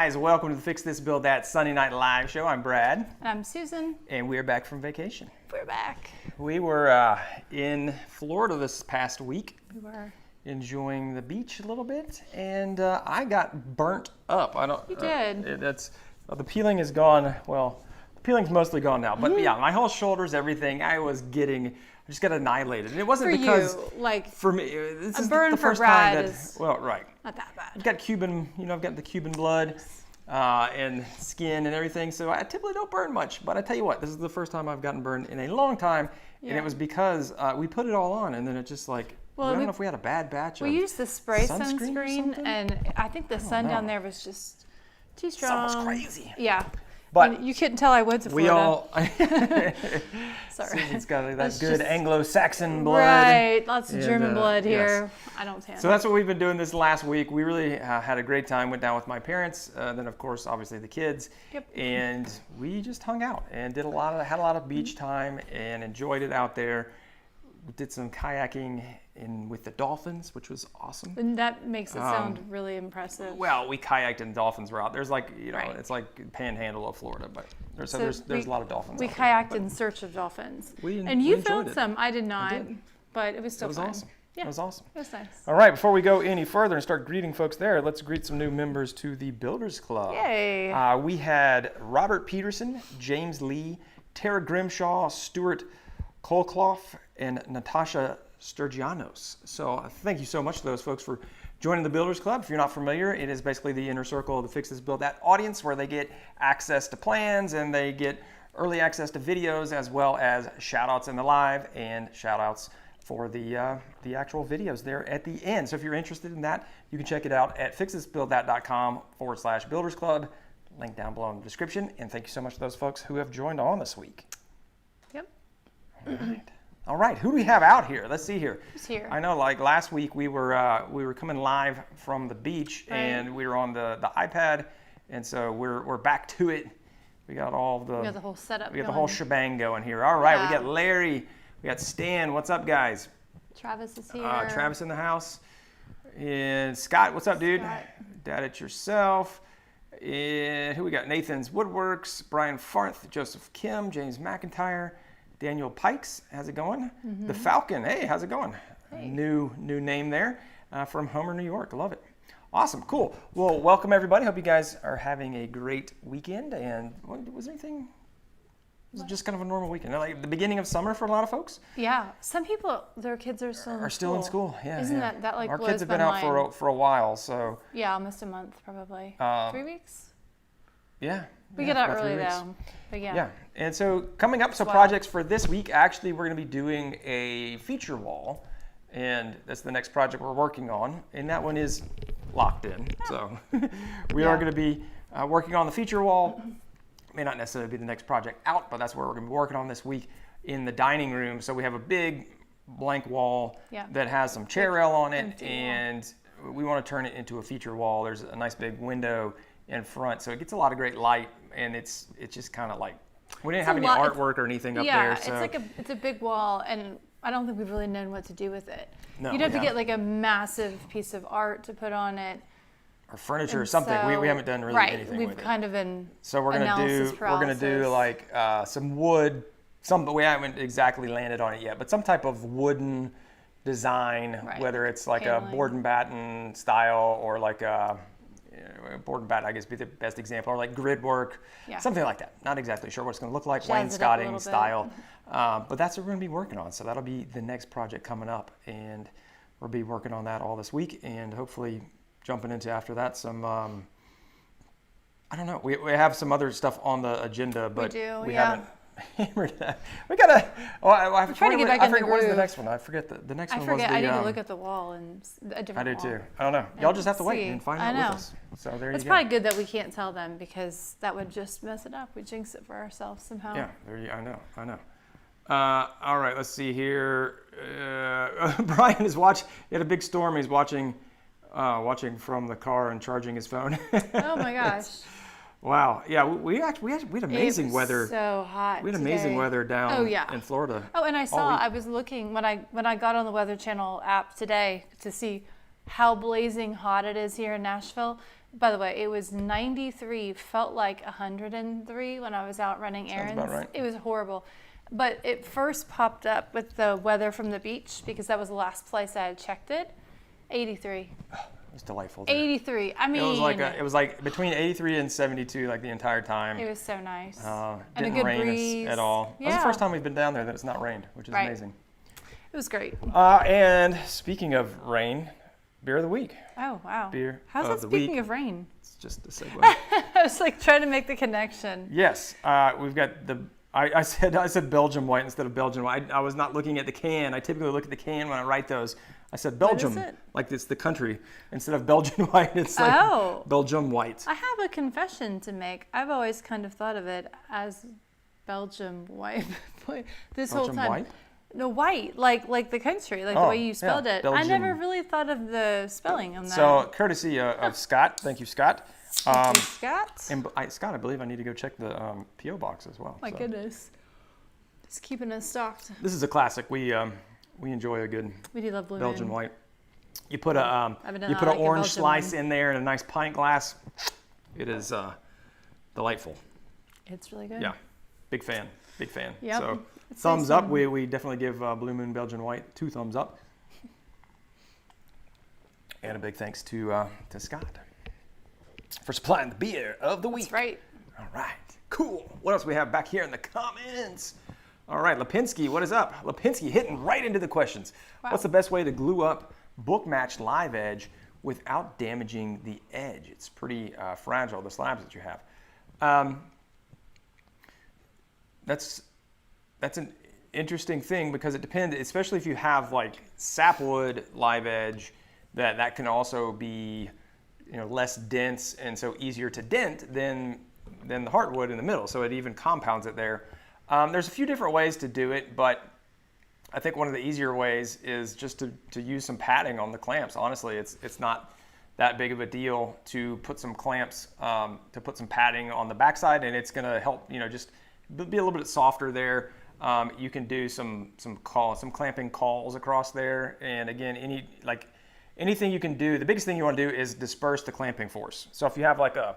Guys, welcome to the Fix This Build That Sunday Night Live show. I'm Brad. And I'm Susan. And we're back from vacation. We're back. We were in Florida this past week. We were. Enjoying the beach a little bit, and I got burnt up. You did. The peeling is gone. Well, the peeling's mostly gone now, but yeah, my whole shoulders, everything, I just got annihilated. And it wasn't because for me, this is the first time that, right. Not that bad. I've got I've got the Cuban blood and skin and everything, so I typically don't burn much. But I tell you what, this is the first time I've gotten burned in a long time, and it was because we put it all on, and then it just I don't know if we had a bad batch. We used the spray sunscreen, and I think the sun down there was just too strong. Sun was crazy. Yeah. But you couldn't tell I went to Florida. Sorry. It's got that good Anglo-Saxon blood. Right, lots of German blood here. Yes. I don't tan. So that's what we've been doing this last week. We really had a great time. Went down with my parents, then of course, obviously the kids. Yep. And we just hung out and had a lot of beach time and enjoyed it out there. We did some kayaking with the dolphins, which was awesome. And that makes it sound really impressive. Well, we kayaked and dolphins were out. There's it's like panhandle of Florida, but there's a lot of dolphins. We kayaked in search of dolphins. And you filmed some. I did not, but it was still fun. Awesome. Yeah. It was awesome. It was nice. All right, before we go any further and start greeting folks there, let's greet some new members to the Builders Club. Yay! We had Robert Pedersen, James Lee, Tara Grimshaw, Stuart Colcleugh, and Natasha Stergianos. So thank you so much to those folks for joining the Builders Club. If you're not familiar, it is basically the inner circle of the Fix This Build That audience, where they get access to plans and they get early access to videos, as well as shout outs in the live and shout outs for the actual videos there at the end. So if you're interested in that, you can check it out at fixthisbuildthat.com/Builders Club. Link down below in the description. And thank you so much to those folks who have joined on this week. Yep. All right, who do we have out here? Let's see here. Who's here? I know, like last week we were coming live from the beach, and we were on the iPad, and so we're back to it. We got we got the whole setup. We got the whole shebang going here. All right, we got Larry, we got Stan. What's up, guys? Travis is here. Travis in the house, and Scott. What's up, dude? Scott. Dad it yourself. And who we got? Nathan's Woodworks, Brian Farth, Joseph Kim, James McIntyre. Daniel Pikes, how's it going? Mm-hmm. The Falcon, hey, how's it going? Hey. New name there from Homer, New York. I love it. Awesome, cool. Well, welcome everybody. Hope you guys are having a great weekend. And was there anything? Was it just kind of a normal weekend? Like the beginning of summer for a lot of folks? Yeah, some people, their kids are still in school. Yeah, Isn't that like our kids have been out for a while, so. Yeah, almost a month probably. 3 weeks? Yeah. We get out early though, but yeah. Yeah, and so coming up, projects for this week, actually we're going to be doing a feature wall, and that's the next project we're working on, and that one is locked in. So we are going to be working on the feature wall. May not necessarily be the next project out, but that's where we're going to be working on this week in the dining room. So we have a big blank wall that has some chair rail on it, and we want to turn it into a feature wall. There's a nice big window in front, so it gets a lot of great light, and it's just kind of like, we didn't have any artwork or anything up there. So it's a big wall, and I don't think we've really known what to do with it. No, you'd have to get like a massive piece of art to put on it, or furniture or something. We haven't done really anything with it. We've kind of been so we're gonna do like some wood, but we haven't exactly landed on it yet. But some type of wooden design, whether it's like a board and batten style or like a board and batten, I guess be the best example, or like grid work, something like that. Not exactly sure what it's going to look like, wainscoting style, but that's what we're going to be working on. So that'll be the next project coming up, and we'll be working on that all this week, and hopefully jumping into after that some, I don't know, we have some other stuff on the agenda, but we haven't hammered that. We gotta. I forget what is the next one. I forget the next one. I need to look at the wall and a different wall. I do too. I don't know. And y'all just have to wait and find out with us. So there you go. It's probably good that we can't tell them, because that would just mess it up. We jinx it for ourselves somehow. Yeah. I know. All right. Let's see here. Brian is watching. He had a big storm. He's watching from the car and charging his phone. Oh my gosh. Wow. Yeah, we had amazing weather. So hot. We had amazing weather down in Florida. Oh, and I was looking when I got on the Weather Channel app today to see how blazing hot it is here in Nashville. By the way, it was 93, felt like 103 when I was out running errands. Sounds about right. It was horrible. But it first popped up with the weather from the beach because that was the last place I had checked it. 83. It was delightful there. 83. I mean, it was like between 83 and 72 like the entire time. It was so nice. And a didn't good rain breeze. At all. Yeah. That was the first time we've been down there that it's not rained, which is amazing. It was great. And speaking of rain, beer of the week. Oh, wow. Beer How's of that the speaking week. of rain? It's just a segue. I was like trying to make the connection. Yes, we've got I said Belgium white instead of Belgian white. I was not looking at the can. I typically look at the can when I write those. I said Belgium, What is it? like it's the country. Instead of Belgian white, it's like Belgium white. I have a confession to make. I've always kind of thought of it as Belgium white. This Belgium whole time. white? No, white, like the country, like the way you spelled it. Belgium. I never really thought of the spelling on that. So, courtesy of Scott. Thank you, Scott. Thank you, Scott. And Scott, I believe I need to go check the P.O. box as well. My goodness. Just keeping us stocked. This is a classic. We enjoy a good We do love Blue Belgian Moon. white. You put an orange slice in there and a nice pint glass. It is delightful. It's really good. Yeah, big fan. Yep. So thumbs up. We definitely give Blue Moon Belgian white 2 thumbs up. And a big thanks to Scott for supplying the beer of the week. That's right. All right, cool. What else we have back here in the comments? All right, Lipinski, what is up? Lipinski hitting right into the questions. Wow. What's the best way to glue up book matched live edge without damaging the edge? It's pretty fragile, the slabs that you have. That's an interesting thing because it depends, especially if you have like sapwood live edge, that can also be less dense and so easier to dent than the heartwood in the middle. So it even compounds it there. There's a few different ways to do it, but I think one of the easier ways is just to use some padding on the clamps. Honestly, it's not that big of a deal to put some clamps, to put some padding on the backside, and it's going to help just be a little bit softer there. You can do some clamping cauls across there, and again, anything you can do. The biggest thing you want to do is disperse the clamping force. So if you have like a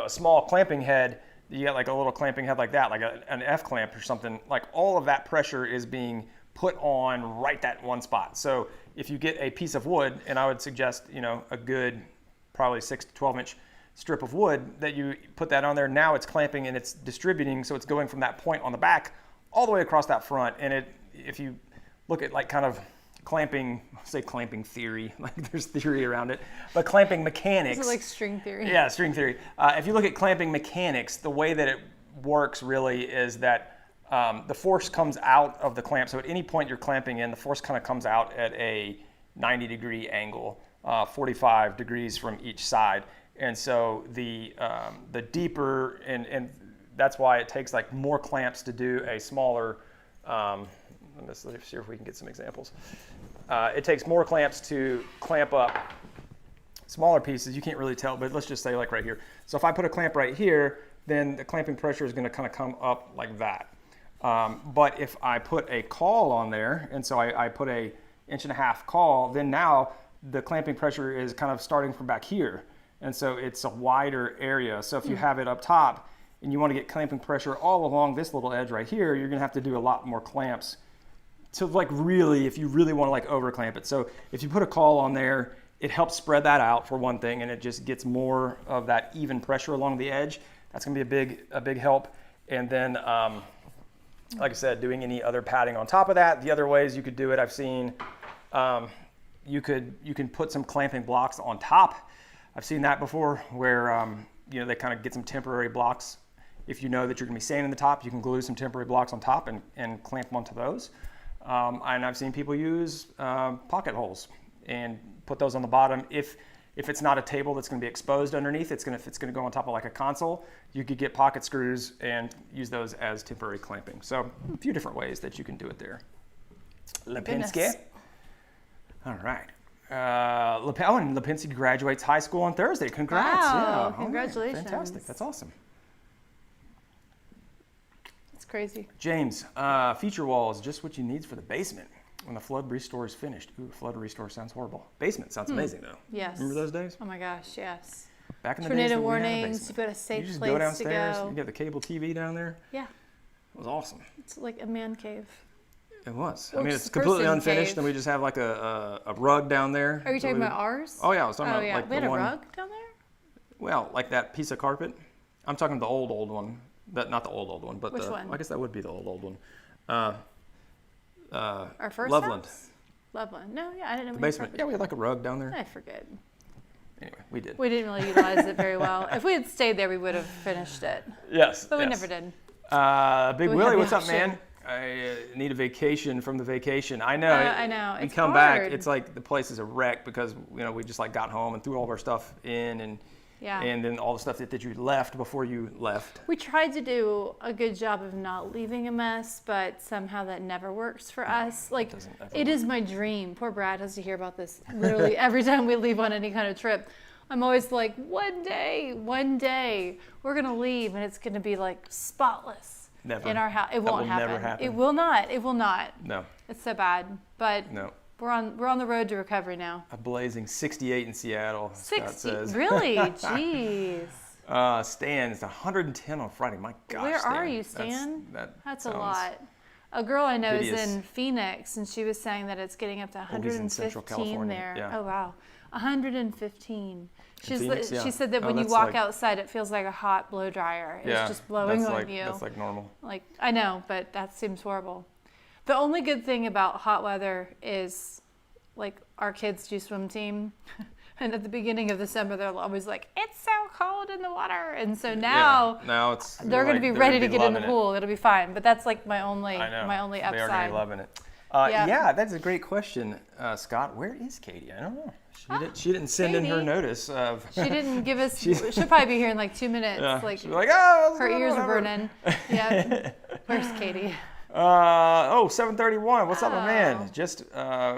small clamping head, you got like a little clamping head like that, like an F clamp or something, like all of that pressure is being put on right that one spot. So if you get a piece of wood, and I would suggest, a good probably 6 to 12 inch strip of wood, that you put that on there. Now it's clamping and it's distributing. So it's going from that point on the back all the way across that front. And if you look at like kind of clamping theory, like there's theory around it, but clamping mechanics. Is it like string theory? Yeah, string theory. If you look at clamping mechanics, the way that it works really is that the force comes out of the clamp. So at any point you're clamping in, the force kind of comes out at a 90-degree angle, 45 degrees from each side. And so the deeper, and that's why it takes like more clamps to do a smaller, let's see if we can get some examples. It takes more clamps to clamp up smaller pieces. You can't really tell, but let's just say like right here. So if I put a clamp right here, then the clamping pressure is going to kind of come up like that. But if I put a caul on there, and so I put a 1.5 inch caul, then now the clamping pressure is kind of starting from back here. And so it's a wider area. So if you have it up top and you want to get clamping pressure all along this little edge right here, you're going to have to do a lot more clamps. So like really, if you really want to like over clamp it. So if you put a caul on there, it helps spread that out for one thing, and it just gets more of that even pressure along the edge. That's going to be a big help. And then, like I said, doing any other padding on top of that. The other ways you could do it, I've seen, you can put some clamping blocks on top. I've seen that before, where they kind of get some temporary blocks. If you know that you're going to be sanding the top, you can glue some temporary blocks on top and clamp onto those. And I've seen people use pocket holes and put those on the bottom. If it's not a table that's going to be exposed underneath, if it's going to go on top of like a console, you could get pocket screws and use those as temporary clamping. So a few different ways that you can do it there. Lipinski. All right. And Lipinski graduates high school on Thursday. Congrats. Wow, yeah. congratulations. Right. Fantastic. That's awesome. It's crazy. James, feature wall is just what you need for the basement when the flood restore is finished. Ooh, flood restore sounds horrible. Basement sounds amazing though. Yes. Remember those days? Oh my gosh, yes. Back in the tornado days warnings. You've got a safe you just place go downstairs, to go. You get the cable TV down there. Yeah. It was awesome. It's like a man cave. It was. Or I mean, just it's a completely person unfinished, cave. and we just have like a rug down there. Are you talking about ours? Oh yeah, I was talking about yeah. like We had the a one. rug down there? Well, like that piece of carpet. I'm talking the old one. Not the old one, but Which one? I guess that would be the old one. Our first Loveland. house? Loveland. No, yeah, I didn't know. The basement. Yeah, we had like a rug down there. I forget. Anyway, we did. We didn't really utilize it very well. If we had stayed there, we would have finished it. Yes. But we never did. Big We Willie, had the what's up, option. man? I need a vacation from the vacation. I know. I know. We It's come hard. back, it's like the place is a wreck because we just like got home and threw all of our stuff in, and then all the stuff that you left before you left. We tried to do a good job of not leaving a mess, but somehow that never works for us. Like, it is my dream. Poor Brad has to hear about this literally every time we leave on any kind of trip. I'm always like, one day, we're going to leave and it's going to be like spotless. Never. In our house. It won't happen. Never happen. It will not. It will not. No. It's so bad. But no. We're on the road to recovery now. A blazing 68 in Seattle. 60? Scott says. Really? Jeez. Stan, it's 110 on Friday. My gosh. Where Stan. are you, Stan? That's a lot. A girl I know is in Phoenix, and she was saying that it's getting up to 115 there. Yeah. Oh wow, 115. Phoenix, She said that when you walk outside, it feels like a hot blow dryer. It's just blowing on you. That's like normal. Like, I know, but that seems horrible. The only good thing about hot weather is, like, our kids do swim team. And at the beginning of December, they're always like, it's so cold in the water. And so now they're going to be ready to get in the pool. It'll be fine. But that's like my only upside. They are going to be loving it. Yeah, that's a great question, Scott. Where is Katie? I don't know. She didn't send in her notice of. She didn't give us. She'll probably be here in like 2 minutes. Yeah, like, she'll be like, oh, her ears are burning. Yeah. Where's Katie? 7:31. What's up, my man? Just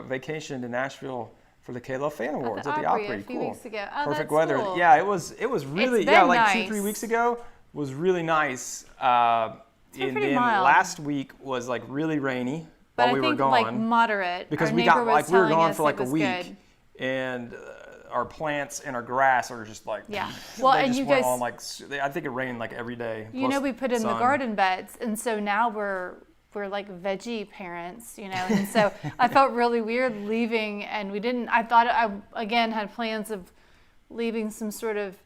vacation to Nashville for the K-Love Fan Awards at the Opry. A few weeks ago. Oh, Perfect that's weather. cool. Yeah, it was really like nice. 2-3 weeks ago was really nice. And then mild. last week was like really rainy but while we were gone. Like moderate. Because we got like we were gone for like a week, and our plants and our grass are just like Well, they and just you went guys, on like I think it rained like every day. You know, we put in the garden beds, and so now we're like veggie parents, you know, and so I felt really weird leaving, and we didn't. I thought I again had plans of leaving some sort of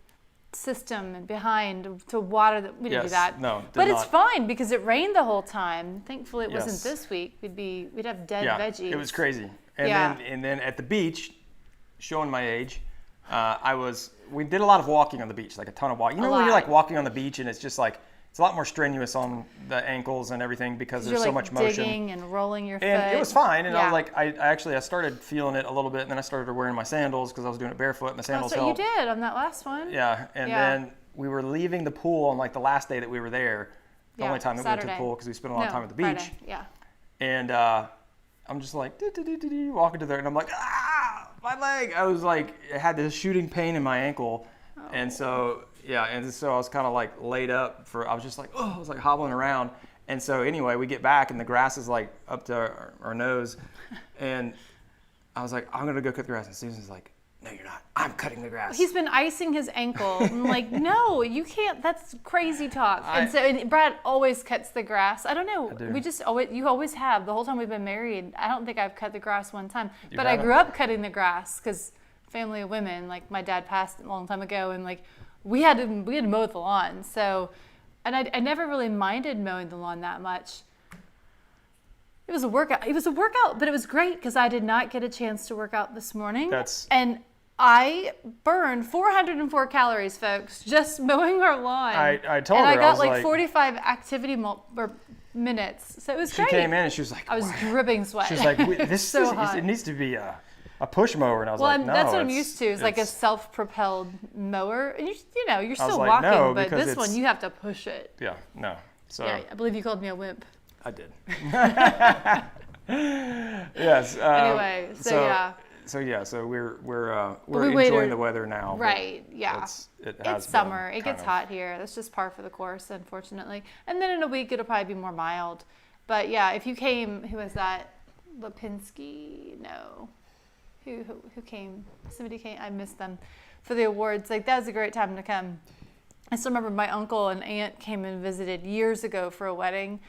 system behind to water that. We didn't do that. No, but it's fine because it rained the whole time. Thankfully, it wasn't this week. We'd have dead veggies. It was crazy. And then at the beach, showing my age, we did a lot of walking on the beach, like a ton of walking. You know when you're like walking on the beach and it's just like it's a lot more strenuous on the ankles and everything because there's so much motion. Digging and rolling your foot. And it was fine. And I was like, I started feeling it a little bit, and then I started wearing my sandals because I was doing it barefoot, and the sandals helped. That's what you did on that last one. Yeah, and then we were leaving the pool on like the last day that we were there. The only time that we went to the pool because we spent a lot of time at the beach. Friday. Yeah. And I'm just like walking to there, and I'm like, my leg. I was like, I had this shooting pain in my ankle, and so. Yeah, and so I was kind of like laid up I was just like, I was like hobbling around. And so anyway, we get back and the grass is like up to our nose. And I was like, I'm going to go cut the grass. And Susan's like, no, you're not. I'm cutting the grass. He's been icing his ankle. I'm like, no, you can't. That's crazy talk. And Brad always cuts the grass. I don't know. You always have. The whole time we've been married, I don't think I've cut the grass one time. But I grew up cutting the grass because family of women, like my dad passed a long time ago, and like, we had to mow the lawn, so, and I never really minded mowing the lawn that much. It was a workout. But it was great because I did not get a chance to work out this morning. And I burned 404 calories, folks, just mowing our lawn. I told her. And I got like 45 activity minutes, so it was great. She came in and she was like, I was dripping sweat. She was like, it needs to be a push mower, and I was like, no. That's what I'm used to. It's like a self-propelled mower. And you're still like, walking, no, but this one you have to push it. Yeah, no. So yeah, I believe you called me a wimp. I did. Yes. Anyway, so we're enjoying the weather now. Right. Yeah. It's summer. It gets hot here. That's just par for the course, unfortunately. And then in a week it'll probably be more mild. But yeah, if you came, who was that? Lipinski? No. Who came? Somebody came. I missed them. for the awards. Like, that was a great time to come. I still remember my uncle and aunt came and visited years ago for a wedding.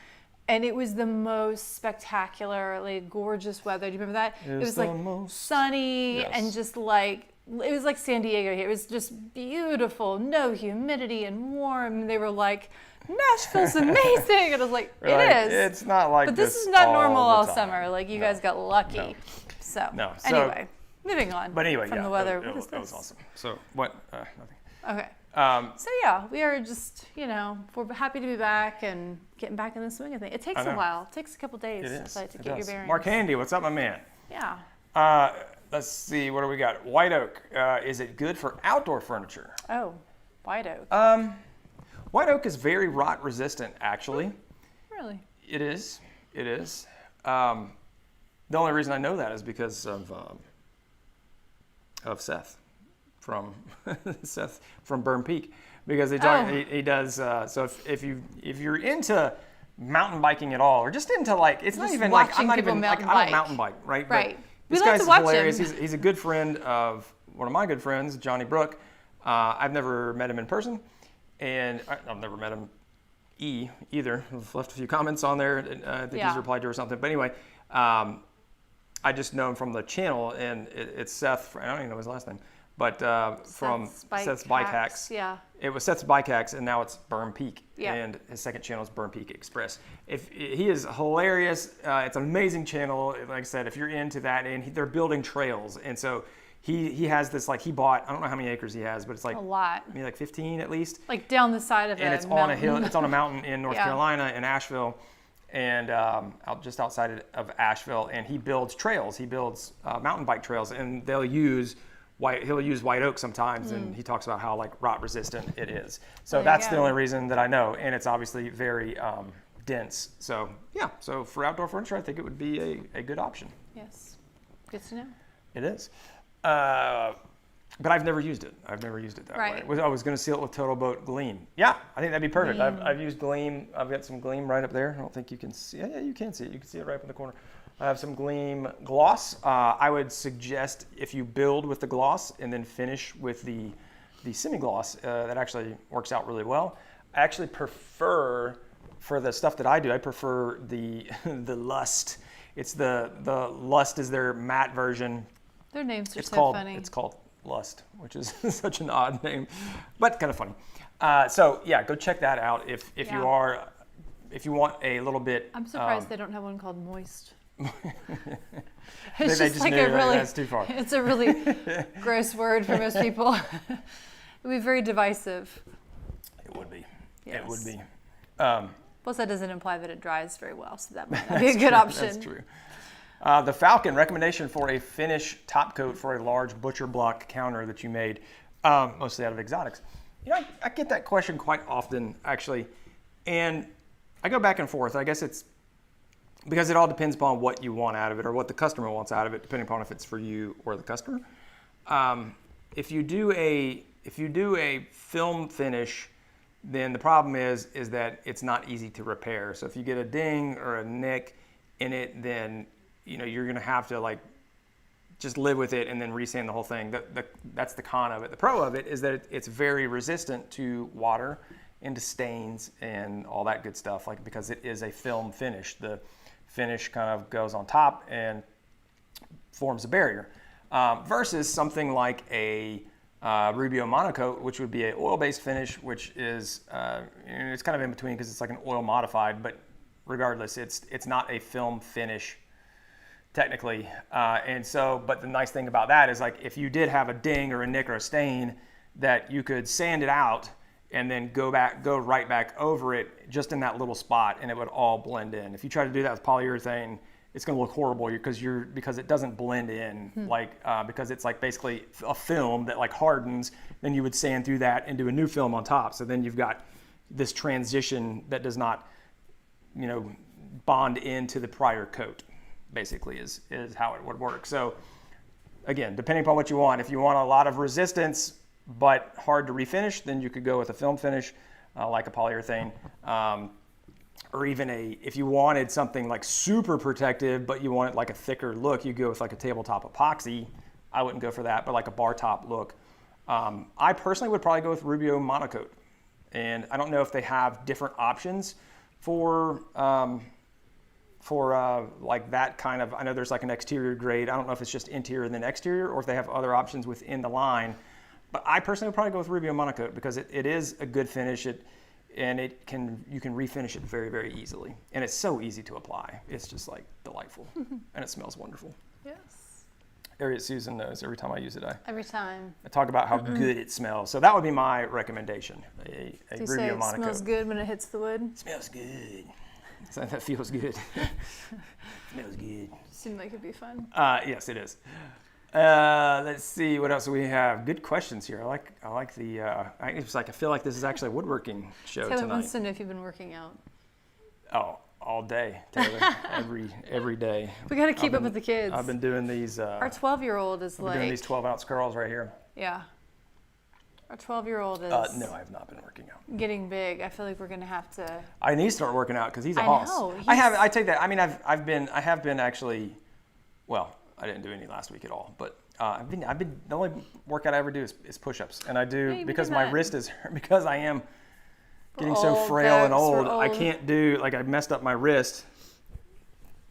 And it was the most spectacularly gorgeous weather. Do you remember that? It was like sunny and just like, it was like San Diego here. It was just beautiful, no humidity and warm. They were like, Nashville's amazing. And I was like, it is. It's not like but this is not normal all summer. Like, you guys got lucky. So anyway, moving on. But anyway, from the weather. That was awesome. So what? Nothing. Okay. So yeah, we are just, we're happy to be back and getting back in the swing of things. It takes a while. It takes a couple days to get your bearings. Mark Handy, what's up, my man? Yeah. Let's see, what do we got? White oak. Is it good for outdoor furniture? Oh, white oak. White oak is very rot resistant, actually. Really? It is. It is. The only reason I know that is because of Seth. From Burn Peak, because he does. So if you're into mountain biking at all, or just into it's not even like I'm not even like I don't mountain bike, right? Right. But this guy's hilarious. He's a good friend of one of my good friends, Johnny Brook. I've never met him in person, and I've never met him either. I've left a few comments on there. I think he's replied to or something. But anyway, I just know him from the channel, and it's Seth. I don't even know his last name. But from Seth's Bike Hacks. Yeah. It was Seth's Bike Hacks, and now it's Burn Peak. Yeah. And his second channel is Burn Peak Express. He is hilarious. It's an amazing channel. Like I said, if you're into that, and they're building trails. And so he has this, he bought, I don't know how many acres he has, but it's like a lot. Maybe 15 at least. Like down the side of it. And it's on a hill. It's on a mountain in North Carolina, in Asheville. And just outside of Asheville. And he builds trails. He builds mountain bike trails, and he'll use white oak sometimes, and he talks about how rot resistant it is. So that's the only reason that I know, and it's obviously very dense. So so for outdoor furniture, I think it would be a good option. Yes, good to know. It is, but I've never used it. I've never used it that way. I was going to seal it with Total Boat Gleam. Yeah, I think that'd be perfect. I've used Gleam. I've got some Gleam right up there. I don't think you can see. Yeah, you can see it. You can see it right up in the corner. I have some Gleam gloss. I would suggest if you build with the gloss and then finish with the semi-gloss, that actually works out really well. I actually prefer, for the stuff that I do, I prefer the Lust. It's the Lust is their matte version. Their names are so funny. It's called Lust, which is such an odd name, but kind of funny. So go check that out if you want a little bit. I'm surprised they don't have one called Moist. It's just like a really, that's too far. It's a really gross word for most people. It would be very divisive. It would be. Yes. It would be. Plus, that doesn't imply that it dries very well, so that might not be a good option. That's true. The Falcon, recommendation for a finish top coat for a large butcher block counter that you made, mostly out of exotics. I get that question quite often, actually, and I go back and forth. I guess it's because it all depends upon what you want out of it, or what the customer wants out of it, depending upon if it's for you or the customer. If you do a film finish, then the problem is that it's not easy to repair. So if you get a ding or a nick in it, then you're gonna have to just live with it and then resand the whole thing. That's the con of it. The pro of it is that it's very resistant to water and to stains and all that good stuff, because it is a film finish. The finish kind of goes on top and forms a barrier, versus something like a Rubio Monocoat, which would be an oil-based finish, which is it's kind of in between because it's like an oil modified, but regardless, it's not a film finish technically. But the nice thing about that is if you did have a ding or a nick or a stain, that you could sand it out and then go right back over it just in that little spot, and it would all blend in. If you try to do that with polyurethane, it's going to look horrible because it doesn't blend in, because it's basically a film that hardens. Then you would sand through that and do a new film on top. So then you've got this transition that does not, bond into the prior coat. Basically, is how it would work. So again, depending upon what you want, if you want a lot of resistance but hard to refinish, then you could go with a film finish, like a polyurethane. Or even if you wanted something super protective, but you wanted a thicker look, you go with a tabletop epoxy. I wouldn't go for that, but a bar top look. I personally would probably go with Rubio Monocoat. And I don't know if they have different options for like that kind of, I know there's like an exterior grade. I don't know if it's just interior and then exterior, or if they have other options within the line. But I personally would probably go with Rubio Monocoat because it is a good finish. You can refinish it very, very easily. And it's so easy to apply. It's just like delightful. And it smells wonderful. Yes. Susan knows every time I use it. Every time. I talk about how good it smells. So that would be my recommendation. A Do you Rubio say it Monocoat. Smells good when it hits the wood? Smells good. So that feels good. Smells good. Seemed like it'd be fun. Yes, it is. Let's see what else we have. Good questions here. I like the. I feel like this is actually a woodworking show Taylor tonight. wants to know if you've been working out. Oh, all day, Taylor. every day. We got to keep up with the kids. I've been doing these. Our 12-year-old is doing these 12-ounce curls right here. Yeah. Our 12-year-old is. No, I have not been working out. Getting big. I feel like we're gonna have to. I need to start working out because he's a hoss. Know, I take that. I mean, I have been actually. Well, I didn't do any last week at all, but I've been the only workout I ever do is push-ups, and I do because my wrist is because I am getting so frail and old. I can't do I messed up my wrist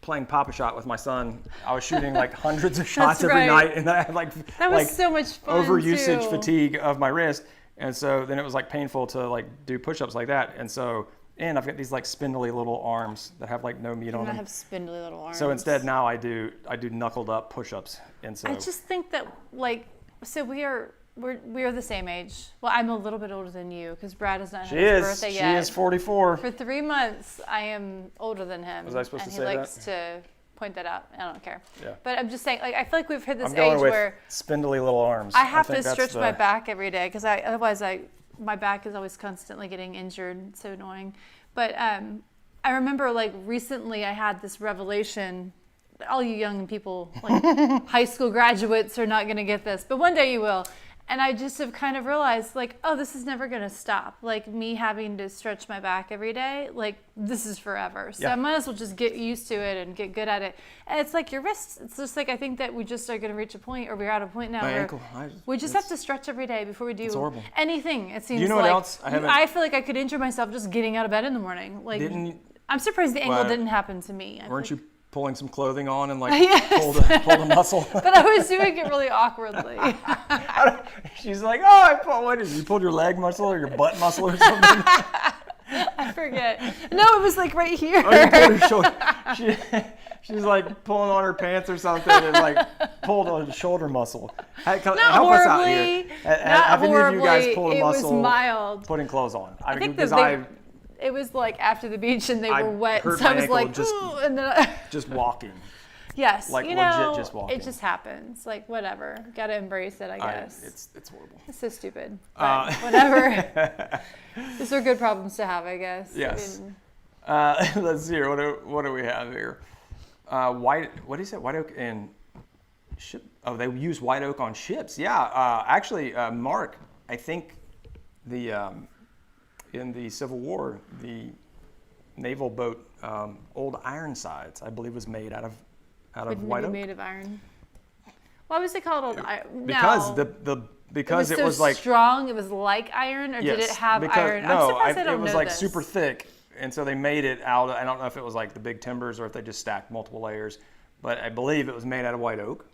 playing Papa Shot with my son. I was shooting like hundreds of shots every night, and I had that was so much fun overusage too. Fatigue of my wrist, and so then it was like painful to do push-ups like that, and so. And I've got these spindly little arms that have no meat on them. I have spindly little arms. So instead now I do knuckled up push-ups, and so. I just think that so we're the same age. Well, I'm a little bit older than you because Brad has not had his birthday yet. She is 44. For 3 months, I am older than him. Was I supposed to say that? And he likes to point that out. I don't care. Yeah. But I'm just saying, I feel like we've hit this I'm going age with where spindly little arms. I have to stretch my back every day because otherwise my back is always constantly getting injured. It's so annoying. But I remember recently I had this revelation. All you young people, high school graduates, are not going to get this, but one day you will. And I just have kind of realized, oh, this is never going to stop. Me having to stretch my back every day, this is forever. So I might as well just get used to it and get good at it. And it's your wrists. It's just I think that we just are going to reach a point, or we're at a point now where we just have to stretch every day before we do anything. It seems. You know what else? I feel like I could injure myself just getting out of bed in the morning. I'm surprised the ankle didn't happen to me. Weren't you pulling some clothing on and pulled a muscle? But I was doing it really awkwardly. She's like, oh, what is it? You pulled your leg muscle or your butt muscle or something? I forget. No, it was right here. Oh, you pulled her shoulder. She's pulling on her pants or something and pulled a shoulder muscle. Help us out here. Have any of you guys pulled a muscle? It was mild. Putting clothes on. I think it was after the beach and they were wet, so I was ooh, and then just walking. Yes, legit just walking. It just happens. Whatever, gotta embrace it, I guess. It's horrible. It's so stupid, but whatever. These are good problems to have, I guess. Yes. Let's see here. What do we have here? What is it? White oak and ship. Oh, they use white oak on ships. Yeah. Actually, Mark, I think in the Civil War, the naval boat Old Ironsides, I believe, was made out of white oak. Made of iron. Why was it called Old Iron? Because it was strong. It was like iron, or did it have iron? No, I'm surprised I don't it was know this. super thick, and so they made it out. I don't know if it was the big timbers or if they just stacked multiple layers, but I believe it was made out of white oak.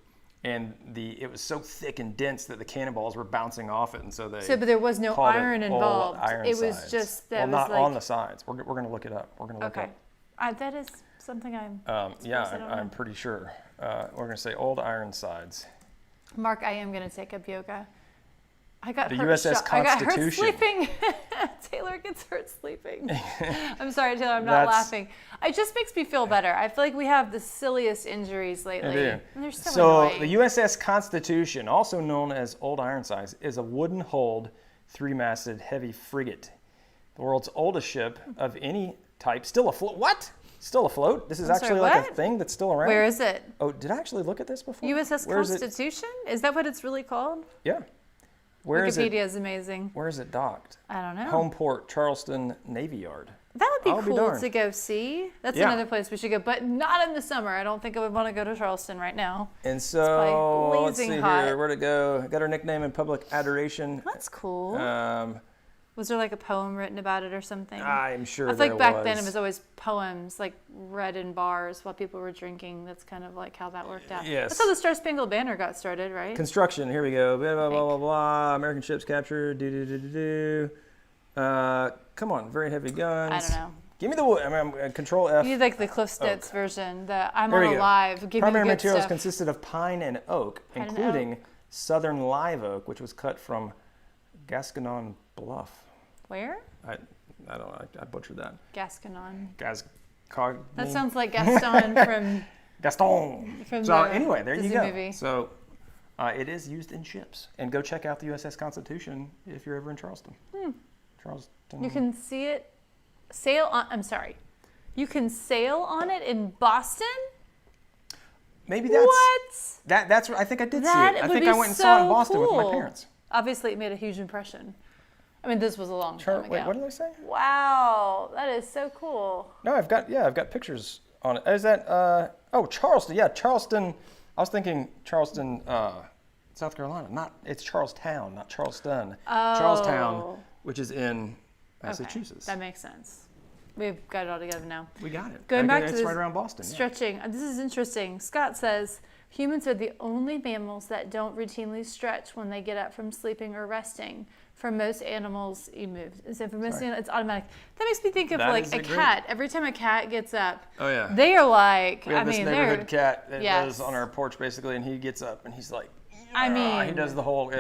And it was so thick and dense that the cannonballs were bouncing off it, and so they. But there was no iron involved. It was just that. Well, not on the sides. We're going to look it up. We're going to look up. That is something I'm. I'm pretty sure. We're going to say Old Ironsides. Mark, I am going to take up yoga. I got the hurt. USS Constitution. I got hurt sleeping. Taylor gets hurt sleeping. I'm sorry, Taylor. I'm not laughing. It just makes me feel better. I feel like we have the silliest injuries lately. And they're so annoying. The USS Constitution, also known as Old Ironsides, is a wooden-hulled, three-masted heavy frigate. The world's oldest ship of any type, still afloat. What? Still afloat? This is actually a thing that's still around. Where is it? Oh, did I actually look at this before? USS Constitution? Is that what it's really called? Yeah. Wikipedia is amazing. Where is it docked? I don't know. Home port, Charleston Navy Yard. That would be cool to go see. That's another place we should go, but not in the summer. I don't think I would want to go to Charleston right now. And so, let's see here. Where'd it go? Got her nickname in public adoration. That's cool. Was there like a poem written about it or something? I'm sure I feel like back then it was always poems like read in bars while people were drinking. That's kind of like how that worked out. Yes. That's how the Star Spangled Banner got started, right? Construction. Here we go. Blah, blah, blah, blah, blah. American ships captured. Come on. Very heavy guns. I don't know. Give me the wood. I mean, Control F. You need like the Cliff Stitz version. The I'm on Alive. Give Primary me the good materials stuff. consisted of pine and oak, including southern live oak, which was cut from Gasconon Bluff. Where? I don't know. I butchered that. Gasconon. That sounds like Gaston from Gaston. From so anyway, there Disney you go. Movie. So it is used in ships, and go check out the USS Constitution if you're ever in Charleston. Charleston. You can see it. You can sail on it in Boston. Maybe that's that's. I think I did see it. I think I went and saw it in Boston with my parents. Obviously, it made a huge impression. I mean, this was a long time ago. Wait, what did I say? Wow, that is so cool. No, I've got pictures on it. Is that Charleston? Yeah, Charleston. I was thinking Charleston, South Carolina. It's Charlestown, not Charleston. Oh. Charlestown, which is in Massachusetts. Okay, that makes sense. We've got it all together now. We got it. Going back to it's right around Boston. Stretching. This is interesting. Scott says humans are the only mammals that don't routinely stretch when they get up from sleeping or resting. For most animals, you move. So for most animals, it's automatic. That makes me think of like a cat. Every time a cat gets up, they are like, we have this neighborhood cat that lives on our porch basically, and he gets up and he's like, he does the whole,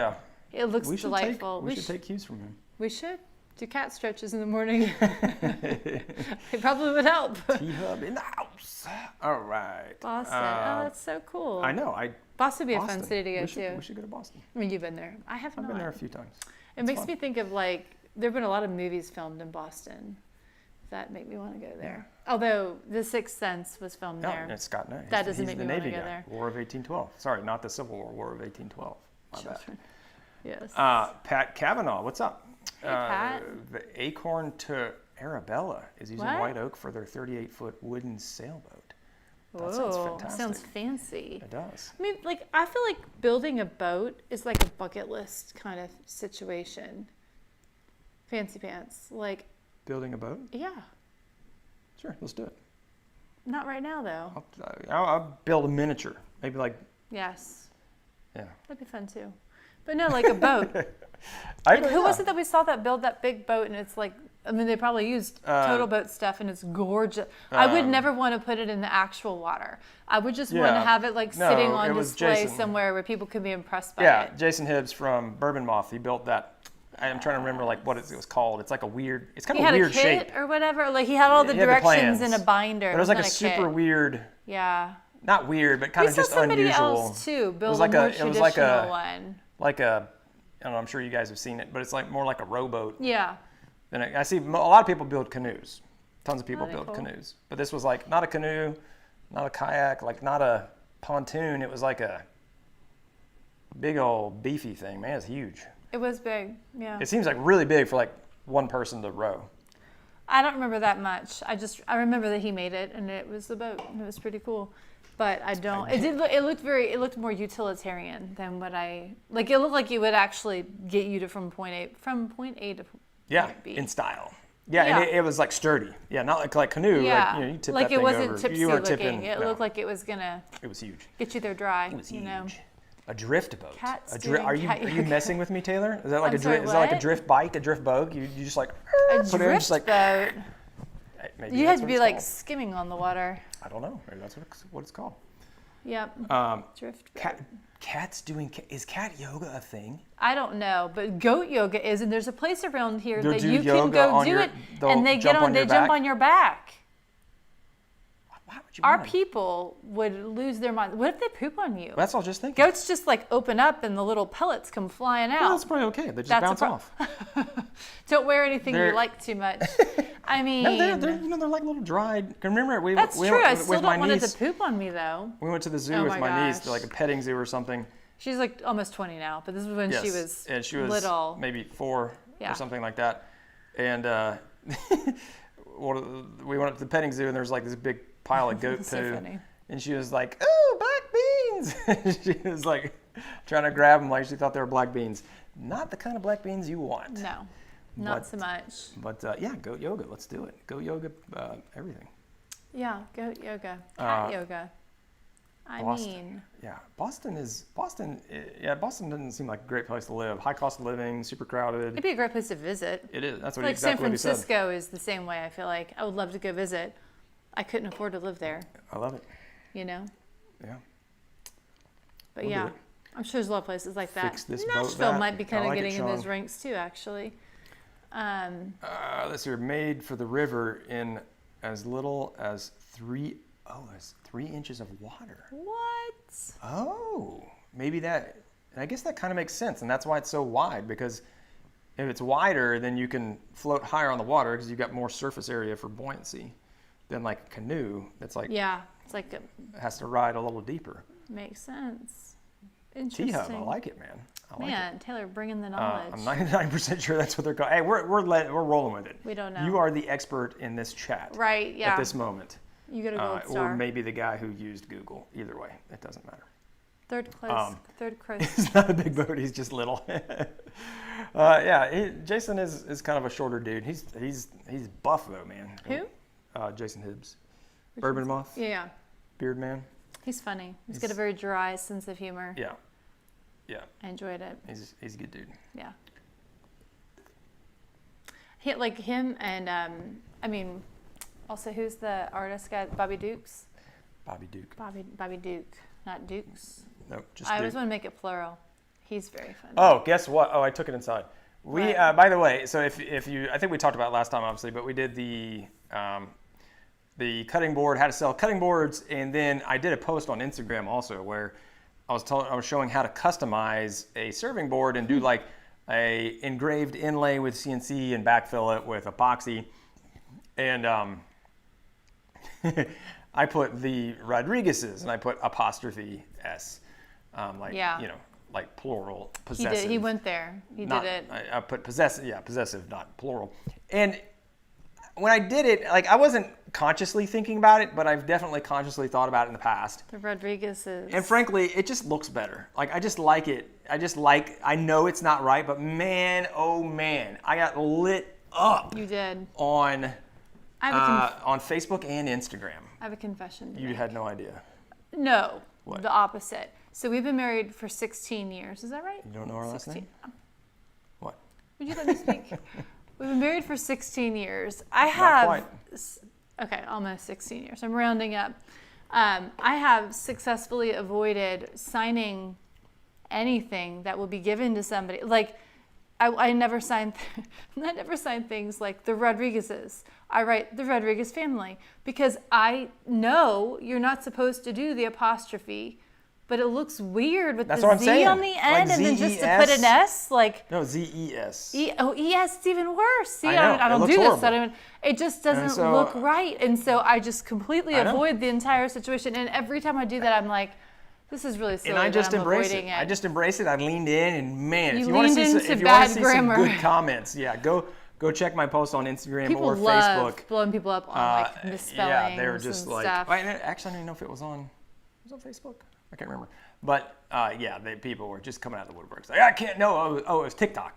It looks delightful. We should take cues from him. We should do cat stretches in the morning. It probably would help. T-Hub in the house. All right. Boston. That's so cool. I know. Boston would be a fun city to go to. We should go to Boston. I mean, you've been there. I have not. I've been there a few times. It makes me think of like, there have been a lot of movies filmed in Boston that make me want to go there. Yeah. Although The Sixth Sense was filmed there. It's Scott Knight. That doesn't make me want to go there. War of 1812. Sorry, not the Civil War, War of 1812. My bad. Yes. Pat Kavanaugh, what's up? Hey, Pat. The Acorn to Arabella is using white oak for their 38-foot wooden sailboat. That sounds fantastic. Sounds fancy. It does. I mean, like, I feel like building a boat is like a bucket list kind of situation. Fancy pants. Like. Building a boat? Yeah. Sure, let's do it. Not right now, though. I'll build a miniature. Maybe like. Yes. Yeah. That'd be fun too. But no, like a boat. Who was it that we saw that build that big boat and it's like, I mean, they probably used Total Boat stuff and it's gorgeous. I would never want to put it in the actual water. I would just want to have it like sitting on display somewhere where people could be impressed by it. Yeah, Jason Hibbs from Bourbon Moth, he built that. I'm trying to remember like what it was called. It's like a weird, it's kind of a weird shape. He had a kit or whatever. Like he had all the directions in a binder. But it was like a super weird. Yeah. Not weird, but kind of just unusual. We saw somebody else too build a more traditional one. Like a, I don't know, I'm sure you guys have seen it, but it's like more like a rowboat. Yeah. Then I see a lot of people build canoes. Tons of people build canoes. But this was like not a canoe, not a kayak, like not a pontoon. It was like a big old beefy thing. Man, it's huge. It was big, yeah. It seems like really big for like one person to row. I don't remember that much. I remember that he made it and it was the boat and it was pretty cool. But I don't. It looked more utilitarian than what I like. It looked like it would actually get you to from point A to point B. In style. Yeah, and it was like sturdy. Yeah, not like canoe. Yeah, like you tip like that thing it wasn't over. tipsy looking. It looked like it was gonna. It was huge. Get you there dry. It was huge. You know? A drift boat. Are you messing with me, Taylor? Is that like Is that like a drift bike, a drift boat? You just like a drift boat. Maybe you had to be like skimming on the water. I don't know. Maybe that's what it's called. Yep. Drift boat. Cats doing. Is cat yoga a thing? I don't know, but goat yoga is, and there's a place around here that you can go do it, and they jump on your back. Why would you? Our people would lose their mind. What if they poop on you? That's all. Just thinking. Goats just like open up and the little pellets come flying out. Well, that's probably okay. They just bounce off. Don't wear anything you like too much. I mean, no, they're like little dried. Remember, that's true. I still don't want it to poop on me though. We went to the zoo with my niece, to like a petting zoo or something, She's like almost 20 now, but this was when she was little. Maybe 4 or something like that. And we went up to the petting zoo, and there was like this big pile of goat poo. Funny. And she was like, "Oh, black beans!" She was like trying to grab them like she thought they were black beans. Not the kind of black beans you want. No, not so much. But goat yoga. Let's do it. Goat yoga, everything. Yeah, goat yoga, cat yoga. Boston doesn't seem like a great place to live. High cost of living, super crowded. It'd be a great place to visit. It is. That's what like exactly what he said. San Francisco is the same way. I feel like I would love to go visit. I couldn't afford to live there. I love it. You know? Yeah. But we'll I'm sure there's a lot of places like that. Fix this Nashville boat, might be kind of getting in those ranks too, actually. Let's see. Made for the river in as little as 3 inches of water. What? Oh, maybe that. And I guess that kind of makes sense, and that's why it's so wide. Because if it's wider, then you can float higher on the water because you've got more surface area for buoyancy than like a canoe. That's like it's like has to ride a little deeper. Makes sense. Interesting. T-Hub, I like it, man. Man, Taylor, bringing the knowledge. I'm 99% sure that's what they're called. Hey, we're rolling with it. We don't know. You are the expert in this chat. Right, yeah. At this moment. You get a gold star. Or maybe the guy who used Google. Either way, it doesn't matter. Third close. He's not a big boat. He's just little. Jason is kind of a shorter dude. He's buff though, man. Who? Jason Hibbs. Bourbon Moth. Yeah. Beard man. He's funny. He's got a very dry sense of humor. Yeah. Yeah. I enjoyed it. He's a good dude. Yeah. Like him and also who's the artist guy? Bobby Dukes. Bobby Duke. Bobby Duke, not Dukes. Nope, just I Duke. always want to make it plural. He's very funny. Oh, guess what? Oh, I took it inside. We by the way, so if you, I think we talked about it last time, obviously, but we did the cutting board, how to sell cutting boards, and then I did a post on Instagram also where I was showing how to customize a serving board and do like a engraved inlay with CNC and backfill it with epoxy. And I put the Rodriguez's and I put apostrophe S, like plural, possessive. He went there. He did it. I put possessive, not plural. And when I did it, like I wasn't consciously thinking about it, but I've definitely consciously thought about it in the past. The Rodriguez's. And frankly, it just looks better. Like I just like it. I know it's not right, but man, oh man, I got lit up. You did. On Facebook and Instagram. I have a confession to You make. had no idea. No. What? The opposite. So we've been married for 16 years. Is that right? You don't know our last name? What? Would you let me speak? We've been married for 16 years. Not Okay, almost 16 years. I'm rounding up. I have successfully avoided signing anything that will be given to somebody. Like, I never sign things like the Rodriguez's. I write the Rodriguez family because I know you're not supposed to do the apostrophe, but it looks weird with That's the what I'm Z saying. on the end, Like and then just to Z-E-S? put an S, like No, Z-E-S. ES, it's even worse. See, I know. I don't It do looks this. I don't even, it just doesn't look right, and so I just completely avoid the entire situation. And every time I do that, I'm like, this is really silly. And I just embrace it. I just embraced it. I leaned in, and man, if you want to see some good comments, go check my post on Instagram People or love Facebook. blowing people up on like misspellings. Yeah, they were just and like. stuff. Actually, I don't even know if it was on. Was it on Facebook? I can't remember. But people were just coming out of the woodworks. Like, I can't. No. It was TikTok.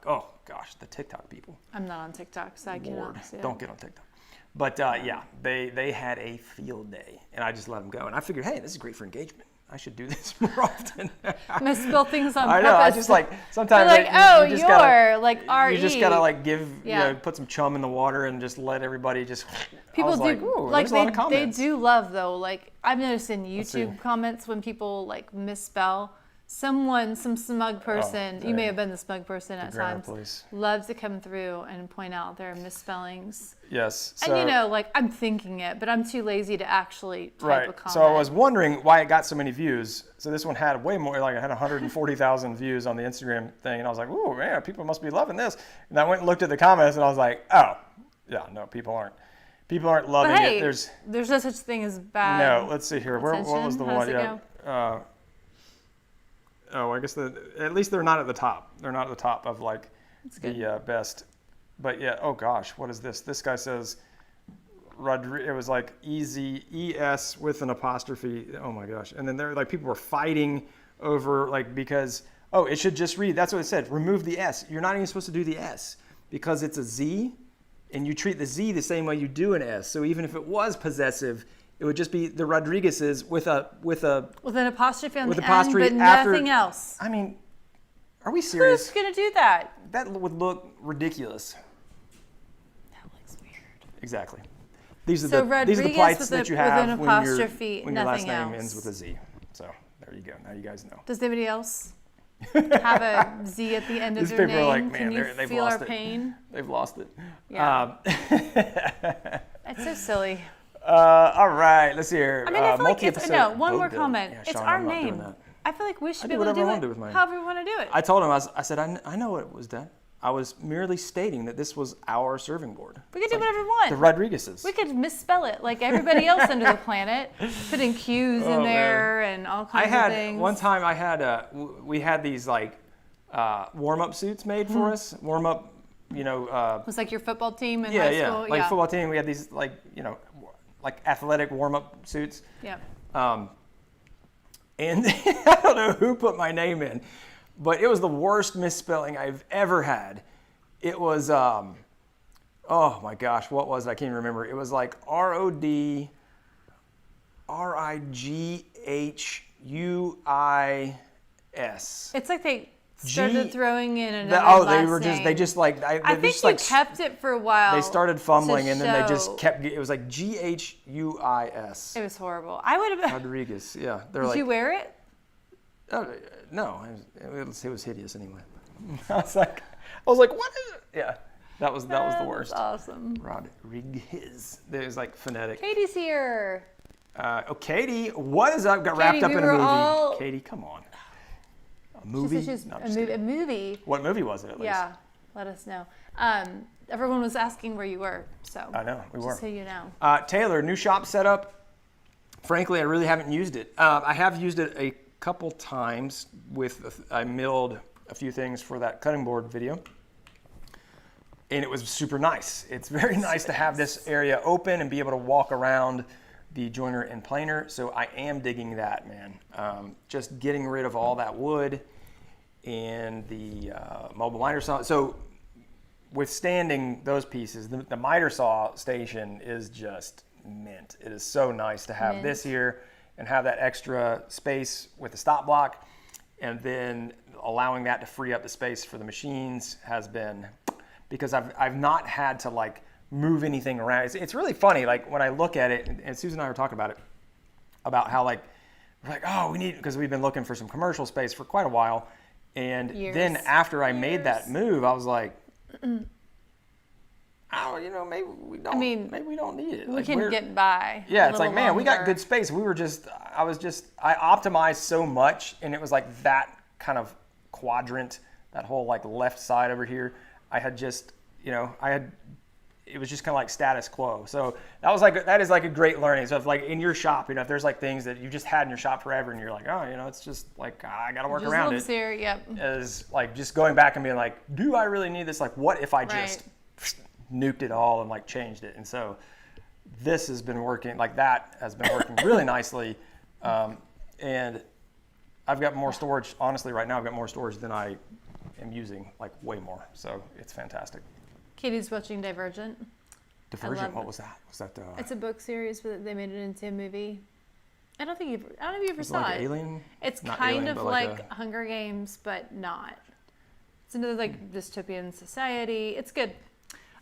Oh gosh, the TikTok people. I'm not on TikTok, so I cannot see it. Don't get on TikTok. But they had a field day, and I just let them go. And I figured, hey, this is great for engagement. I should do this more often. Misspell things on purpose. I know. I just like sometimes. You're like, you just gotta, like R-E. You just gotta like give, put some chum in the water and just let everybody just. People do like they do love though. Like I've noticed in YouTube comments when people like misspell. Some smug person, you may have been the smug person at times, loves to come through and point out their misspellings. Yes. And I'm thinking it, but I'm too lazy to actually type a comment. So I was wondering why it got so many views. So this one had way more, like it had 140,000 views on the Instagram thing. And I was like, oh man, people must be loving this. And I went and looked at the comments and I was like, oh, yeah, no, people aren't loving it. There's no such thing as bad. No, let's see here. What was the one? I guess at least they're not at the top. They're not at the top of like the best. But yeah, oh gosh, what is this? This guy says, it was like easy, ES with an apostrophe. Oh my gosh. And then there like people were fighting over like, because, it should just read, that's what it said, remove the S. You're not even supposed to do the S because it's a Z and you treat the Z the same way you do an S. So even if it was possessive, it would just be the Rodriguez's with an apostrophe on the end, but nothing else. I mean, are we serious? Who's going to do that? That would look ridiculous. That looks weird. Exactly. These are the plights that you have when your last name ends with a Z. So there you go. Now you guys know. Does anybody else have a Z at the end of their name? These people are like, man, Can you they've feel lost our pain? They've lost it. Yeah. It's so silly. All right, let's hear. I mean, I feel like one more comment. Yeah, it's Sean, our name. I feel like we should be able to do it however we want to do it. I told him, I said, I know what it was done. I was merely stating that this was our serving board. We could do whatever we want. The Rodriguez's. We could misspell it like everybody else under the planet. Putting Q's in there and all kinds of things. One time we had these like warm-up suits made for us. Warm-up, it was like your football team in high school? Like football team, we had these like, like athletic warm-up suits. Yeah. And I don't know who put my name in, but it was the worst misspelling I've ever had. It was, oh my gosh, what was it? I can't even remember. It was like Rodriguis. It's like they started throwing in another last name. I think you kept it for a while. They started fumbling and then they just kept, it was like Ghuis. It was horrible. I would have. Rodriguez, yeah. Did you wear it? No, it was hideous anyway. I was like, what is it? Yeah, that was the worst. Awesome. Rodriguez. There's like phonetic. Katie's here. Katie, what is up? Got wrapped up in a movie. Katie, come on. A movie? A movie. What movie was it at least? Yeah, let us know. Everyone was asking where you were, so. I know, we were. Just so you know. Taylor, new shop setup. Frankly, I really haven't used it. I have used it a couple times I milled a few things for that cutting board video. And it was super nice. It's very nice to have this area open and be able to walk around the joiner and planer. So I am digging that, man. Just getting rid of all that wood and the mobile miter saw. So withstanding those pieces, the miter saw station is just mint. It is so nice to have this here and have that extra space with the stop block, and then allowing that to free up the space for the machines has been, because I've not had to like move anything around. It's really funny, like when I look at it, and Susan and I were talking about it, about how like, we're like, oh, we need, because we've been looking for some commercial space for quite a while, and then after I made that move, I was like, maybe we don't. Maybe we don't need it. We can get by. Yeah, it's like, man, we got good space. I optimized so much, and it was like that kind of quadrant, that whole like left side over here. I had just, it was just kind of like status quo. So that is like a great learning. So if like in your shop, if there's like things that you just had in your shop forever, and you're like, oh, it's just like I got to work around it. Here, yep. Is like just going back and being like, do I really need this? Like, what if I just nuked it all and like changed it? And so this has been working, like that has been working really nicely. And I've got more storage, honestly, right now I've got more storage than I am using, like way more. So it's fantastic. Katie's watching Divergent. Divergent, what was that? Was that it's a book series, but they made it into a movie. I don't know if you ever saw like it. Alien? It's not kind Alien, of like Hunger Games, but not. It's another like dystopian society. It's good.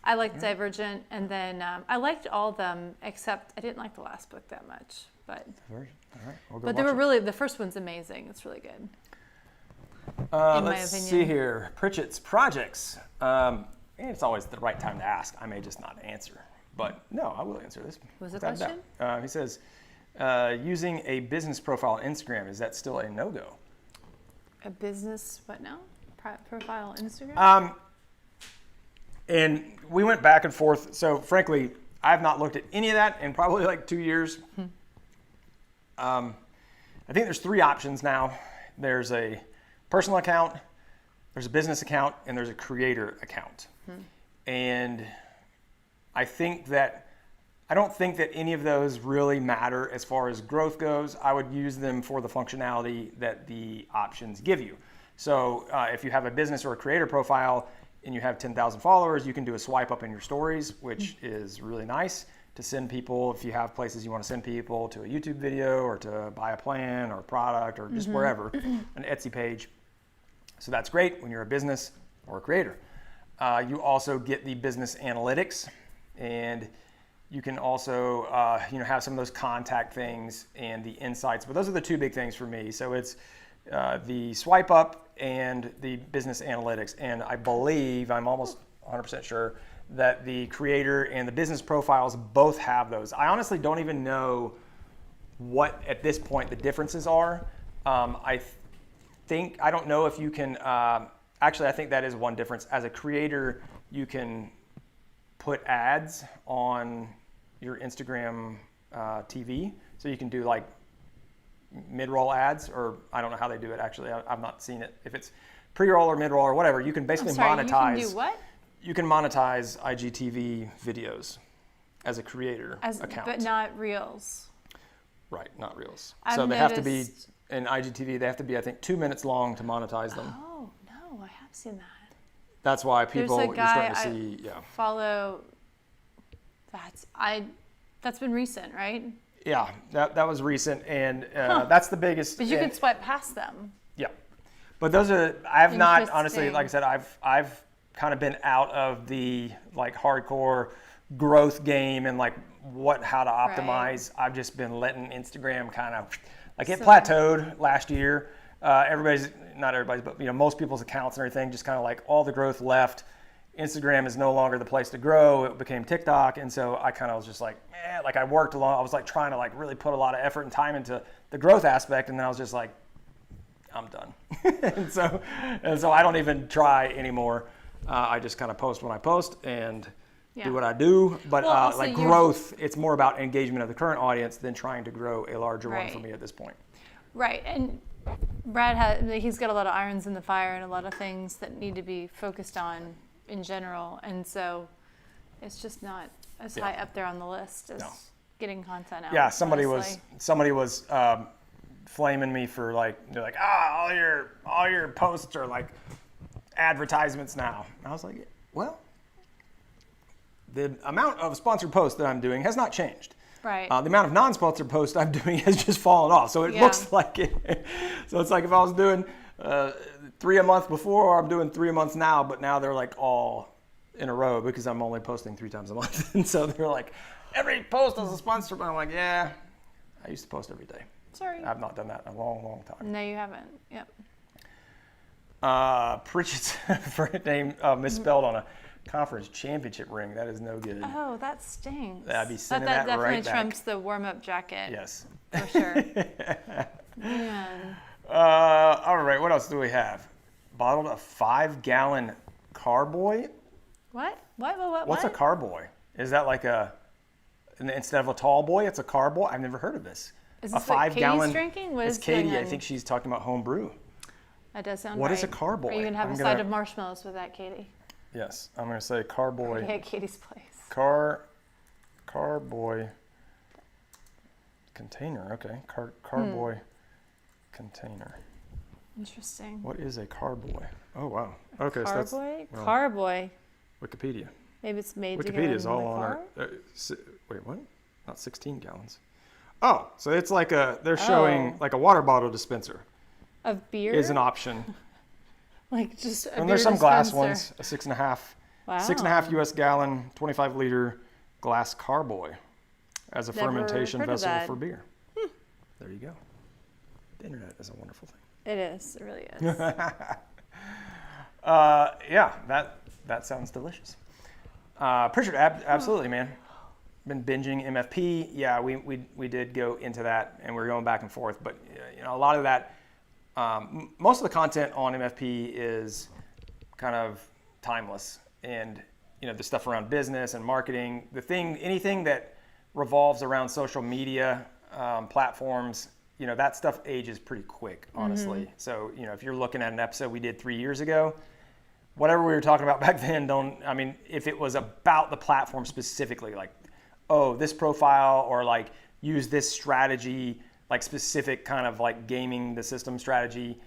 I liked Divergent, and then I liked all of them, except I didn't like the last book that much. But Divergent. All right, we'll go but they were really, the first one's amazing. It's really good. In my opinion. Let's see here. Pritchett's projects. It's always the right time to ask. I may just not answer, but no, I will answer this. Was the question? He says, using a business profile on Instagram, is that still a no-go? A business, what now? Profile on Instagram? And we went back and forth. So frankly, I have not looked at any of that in probably like 2 years. I think there's 3 options now. There's a personal account, there's a business account, and there's a creator account. And I don't think that any of those really matter as far as growth goes. I would use them for the functionality that the options give you. So if you have a business or a creator profile and you have 10,000 followers, you can do a swipe up in your stories, which is really nice to send people, if you have places you want to send people to a YouTube video or to buy a plan or a product or just wherever, an Etsy page. So that's great when you're a business or a creator. You also get the business analytics, and you can also have some of those contact things and the insights. But those are the two big things for me. So it's the swipe up and the business analytics. And I believe, I'm almost 100% sure, that the creator and the business profiles both have those. I honestly don't even know what, at this point, the differences are. I don't know if you can, actually I think that is one difference. As a creator, you can put ads on your Instagram TV. So you can do like mid-roll ads, or I don't know how they do it actually. I've not seen it. If it's pre-roll or mid-roll or whatever, you can basically monetize. You can do what? You can monetize IGTV videos as a creator account. But not Reels. Right, not Reels. So they have to be, in IGTV, they have to be, I think, 2 minutes long to monetize them. Oh, no, I have seen that. That's why people, you're starting to see, follow, that's been recent, right? Yeah, that was recent, and that's the biggest. But you can swipe past them. Yeah. But those are, I have not, honestly, like I said, I've kind of been out of the like hardcore growth game and like how to optimize. Right. I've just been letting Instagram kind of like it plateaued last year. Not everybody's, but most people's accounts and everything just kind of like all the growth left. Instagram is no longer the place to grow. It became TikTok, and so I kind of was just like, like I worked along. I was like trying to like really put a lot of effort and time into the growth aspect, and then I was just like, I'm done. and so I don't even try anymore. I just kind of post when I post and do what I do. But like growth, it's more about engagement of the current audience than trying to grow a larger one for me at this point. Right. And Brad he's got a lot of irons in the fire and a lot of things that need to be focused on in general. And so it's just not as high up there on the list as getting content out. Yeah, somebody was flaming me for like, they're like, all your posts are like advertisements now. I was like, well, the amount of sponsored posts that I'm doing has not changed. Right. The amount of non-sponsored posts I'm doing has just fallen off. So it looks like it. So it's like if I was doing 3 a month before, I'm doing 3 a month now, but now they're like all in a row because I'm only posting 3 times a month. And so they're like, every post is a sponsor. But I'm like, yeah, I used to post every day. Sorry. I've not done that in a long, long time. No, you haven't. Yep. Pritchett's name misspelled on a conference championship ring. That is no good. Oh, that stinks. I'd be sending that right back. That definitely trumps the warm-up jacket. Yes. For sure. Man. All right, what else do we have? Bottled a 5-gallon carboy. What? What's a carboy? Is that like instead of a tall boy, it's a carboy? I've never heard of this. Is this what Katie's drinking? What it's Katie. I think she's talking about home brew. That does sound What right. is a carboy? Are you going to have a side of marshmallows with that, Katie? Yes, I'm going to say carboy. Okay, at Katie's place. Carboy container. Okay, carboy container. Interesting. What is a carboy? Oh, wow. Okay, carboy? So that's... Carboy. Wikipedia. Maybe it's made to go Wikipedia is all on our... wait, what? Not 16 gallons. Oh, so it's like they're showing like a water bottle dispenser. Of beer? Is an option. Like just a And there's some dispenser. glass ones, a 6.5. Wow. 6.5 US gallon, 25 liter glass carboy as a fermentation vessel for beer. There you go. The internet is a wonderful thing. It is. It really is. Yeah, that sounds delicious. Pritchard, absolutely, man. Been binging MFP. Yeah, we did go into that, and we're going back and forth. But a lot of that, most of the content on MFP is kind of timeless, and the stuff around business and marketing. Anything that revolves around social media platforms that stuff ages pretty quick, honestly. Mm-hmm. So, if you're looking at an episode we did 3 years ago, whatever we were talking about back then, if it was about the platform specifically, like, oh, this profile, or like use this strategy, like specific kind of like gaming the system strategy,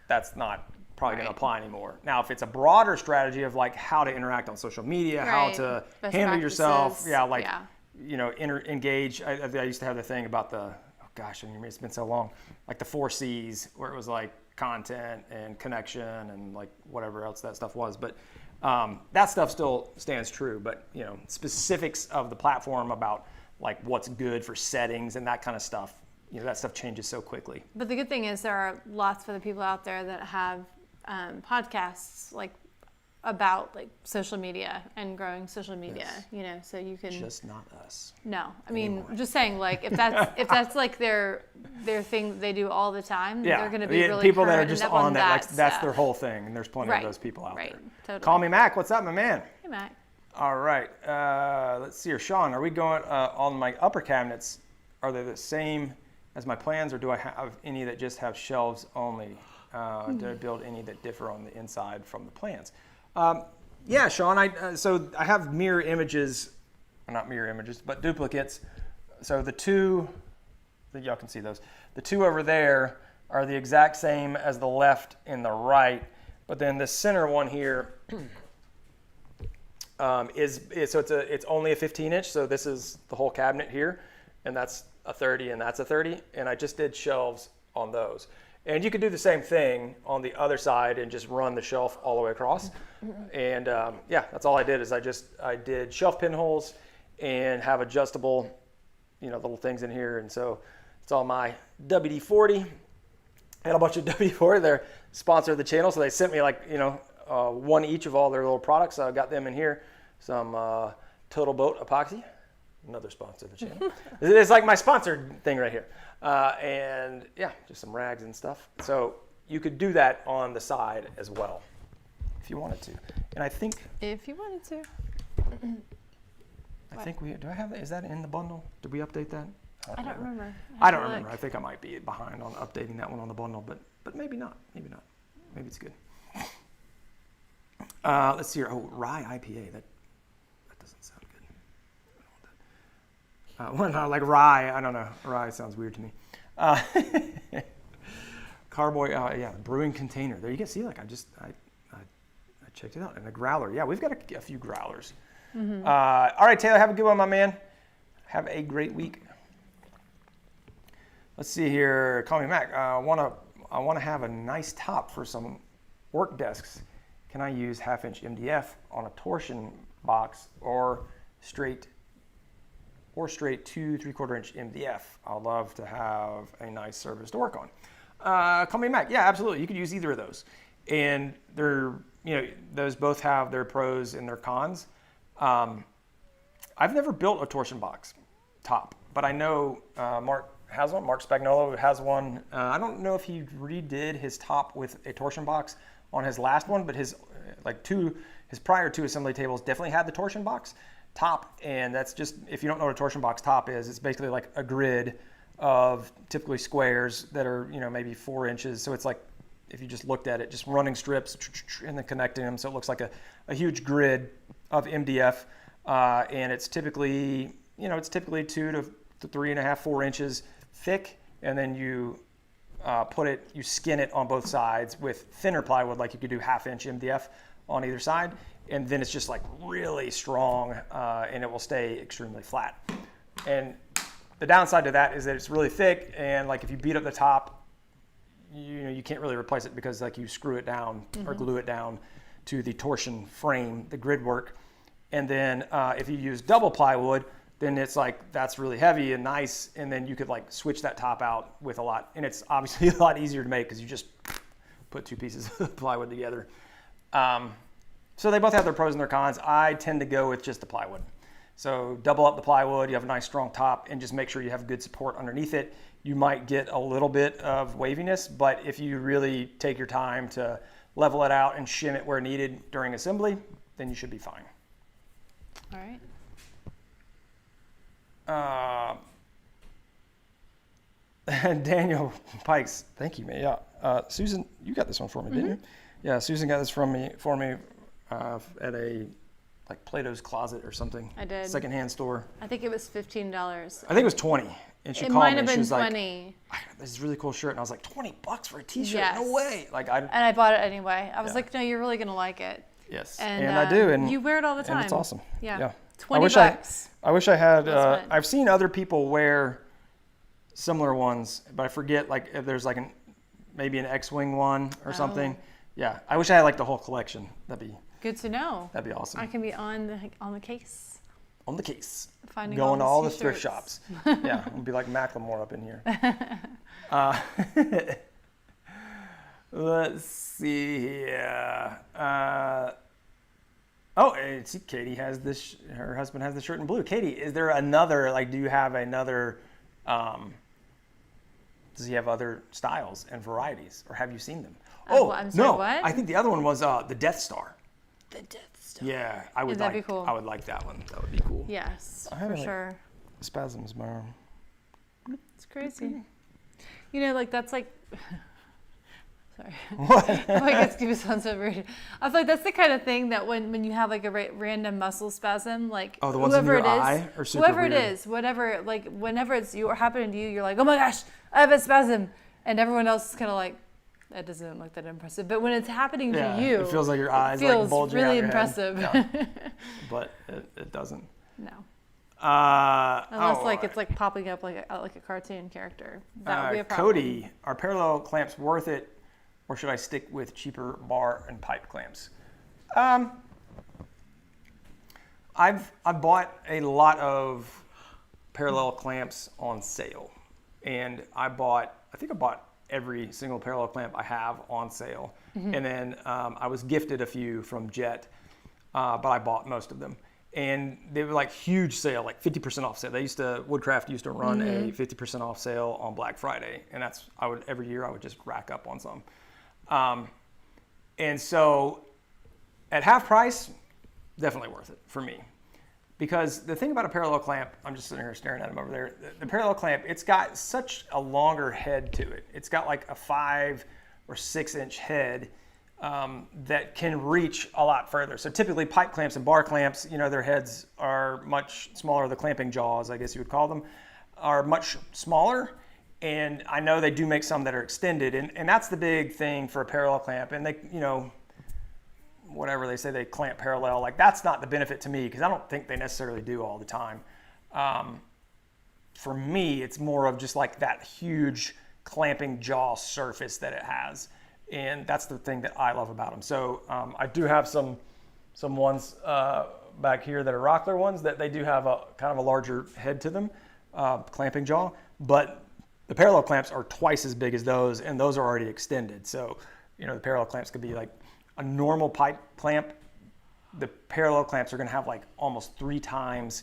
that's not probably going to apply anymore. Now, if it's a broader strategy of like how to interact on social media, how to best handle practices. Yourself, engage. I used to have the thing about it's been so long, like the 4 C's, where it was like content and connection and like whatever else that stuff was. But that stuff still stands true. But specifics of the platform about like what's good for settings and that kind of stuff, that stuff changes so quickly. But the good thing is there are lots of other people out there that have podcasts like about like social media and growing social media, so you can just not us. No, I mean, I'm just saying, like, if that's like their thing that they do all the time, they're going to be really people that are just on that. Like, that's their whole thing, and there's plenty of those people out there. Totally. Call me Mac. What's up, my man? Hey, Mac. All right. Let's see here, Sean. Are we going on my upper cabinets? Are they the same as my plans, or do I have any that just have shelves only? Do I build any that differ on the inside from the plans? Yeah, Sean, so I have mirror images, not mirror images, but duplicates. So the two, I think y'all can see those. The two over there are the exact same as the left and the right, but then the center one here it's only a 15-inch, so this is the whole cabinet here, and that's a 30 and that's a 30, and I just did shelves on those. And you could do the same thing on the other side and just run the shelf all the way across. And that's all I did is I did shelf pinholes and have adjustable, little things in here. And so it's all my WD-40 and a bunch of WD-40. They're sponsored the channel, so they sent me like, one each of all their little products. So I got them in here. Some Total Boat epoxy, another sponsor of the channel. It's like my sponsored thing right here. And just some rags and stuff. So you could do that on the side as well if you wanted to. And I think if you wanted to, do I have that? Is that in the bundle? Did we update that? I don't remember. I don't remember. I think I might be behind on updating that one on the bundle, but maybe not. Maybe not. Maybe it's good. Let's see here. Oh, rye IPA. That doesn't sound good. Like rye, I don't know. Rye sounds weird to me. Carboy, brewing container. There you can see, like I checked it out. And a growler. Yeah, we've got a few growlers. Mm-hmm. All right, Taylor, have a good one, my man. Have a great week. Let's see here. Call me Mac. I want to have a nice top for some work desks. Can I use 1/2-inch MDF on a torsion box or straight 2 3/4-inch MDF? I'd love to have a nice surface to work on. Call me Mac. Yeah, absolutely. You could use either of those. And they're, those both have their pros and their cons. I've never built a torsion box top, but I know Mark has one. Mark Spagnuolo has one. I don't know if he redid his top with a torsion box on his last one, but his prior 2 assembly tables definitely had the torsion box top, and that's just, if you don't know what a torsion box top is, it's basically like a grid of typically squares that are maybe 4 inches. So it's like, if you just looked at it, just running strips and then connecting them, so it looks like a huge grid of MDF, and it's typically 2 to 3.5, 4 inches thick, and then you you skin it on both sides with thinner plywood, like you could do 1/2-inch MDF on either side, and then it's just like really strong, and it will stay extremely flat. And the downside to that is that it's really thick, and like if you beat up the top, you can't really replace it because like you screw it down or glue it down to the torsion frame, the grid work. And then if you use double plywood, then it's like that's really heavy and nice, and then you could like switch that top out with a lot, and it's obviously a lot easier to make because you just put 2 pieces of plywood together. So they both have their pros and their cons. I tend to go with just the plywood. So double up the plywood, you have a nice strong top, and just make sure you have good support underneath it. You might get a little bit of waviness, but if you really take your time to level it out and shim it where needed during assembly, then you should be fine. All right. Daniel Pikes, thank you, man. Yeah, Susan, you got this one for me, didn't you? Yeah, Susan got this for me at a like Plato's Closet or something. I did. Secondhand store. I think it was $15. I think it was 20. And she it called might me. have been She was 20. Like, I got this really cool shirt, and I was like, $20 for a T-shirt? Yes. No way! And I bought it anyway. I was like, no, you're really gonna like it. Yes, and I do. And you wear it all the time. And it's awesome. Yeah. $20. I wish I had. I've seen other people wear similar ones, but I forget. Like if there's like maybe an X-wing one or something. Yeah, I wish I had like the whole collection. That'd be good to know. That'd be awesome. I can be on the case. On the case. Finding going to all the t-shirts. thrift shops. Yeah, we'll be like Macklemore up in here. Let's see here. See, Katie has this. Her husband has the shirt in blue. Katie, is there another? Like, do you have another? Does he have other styles and varieties, or have you seen them? I'm sorry, no. what? I think the other one was the Death Star. The Death Star. Yeah, I would that'd be cool. I would like that one. That would be cool. Yes, for sure. Spasms, my arm. It's crazy. You know, like that's like. Sorry. What? I guess it sounds so rude. I feel like that's the kind of thing that when you have like a random muscle spasm, like the ones whoever in your eye are super whoever weird. it is, whatever, like whenever it's you or happening to you, you're like, oh my gosh, I have a spasm, and everyone else is kind of like, that doesn't look that impressive. But when it's happening to you, it feels like your eyes feels like bulging really out your impressive. Head. Yeah. But it doesn't. No. Unless like it's like popping up like a cartoon character. That would be a problem. Cody, are parallel clamps worth it, or should I stick with cheaper bar and pipe clamps? I've bought a lot of parallel clamps on sale, and I think I bought every single parallel clamp I have on sale, and then I was gifted a few from Jet, but I bought most of them. And they were like huge sale, like 50% off sale. Woodcraft used to run a 50% off sale on Black Friday. And every year I would just rack up on some. And so at half price, definitely worth it for me. Because the thing about a parallel clamp, I'm just sitting here staring at them over there. The parallel clamp, it's got such a longer head to it. It's got like a 5 or 6 inch head. That can reach a lot further. So typically pipe clamps and bar clamps, their heads are much smaller. The clamping jaws, I guess you would call them, are much smaller. And I know they do make some that are extended. And that's the big thing for a parallel clamp. And they, whatever they say, they clamp parallel. Like that's not the benefit to me because I don't think they necessarily do all the time. For me, it's more of just like that huge clamping jaw surface that it has. And that's the thing that I love about them. So I do have some ones back here that are Rockler ones that they do have a kind of a larger head to them, clamping jaw. But the parallel clamps are twice as big as those, and those are already extended. So the parallel clamps could be like a normal pipe clamp. The parallel clamps are going to have like almost 3 times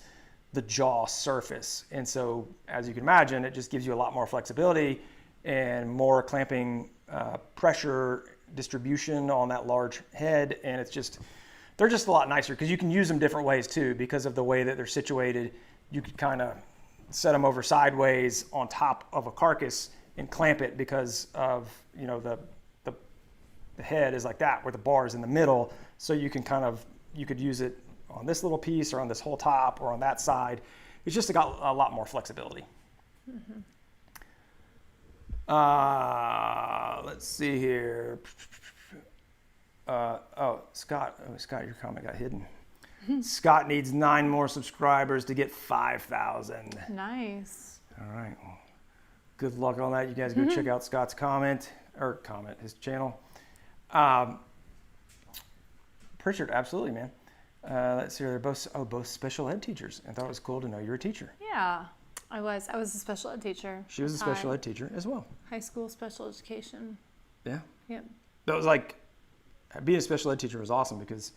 the jaw surface. And so as you can imagine, it just gives you a lot more flexibility and more clamping pressure distribution on that large head, and they're just a lot nicer because you can use them different ways too because of the way that they're situated. You could kind of set them over sideways on top of a carcass and clamp it because of the head is like that where the bar is in the middle, so you could use it on this little piece or on this whole top or on that side. It's just got a lot more flexibility. Mm-hmm. Let's see here. Scott, your comment got hidden. Scott needs 9 more subscribers to get 5,000. Nice. All right. Well, good luck on that. You guys go check out Scott's his channel. Pritchard, absolutely, man. Let's see. They're both special ed teachers. I thought it was cool to know you're a teacher. Yeah. I was a special ed teacher. She was a special ed teacher as well. High school special education. Yeah. Yep. That was like, being a special ed teacher was awesome because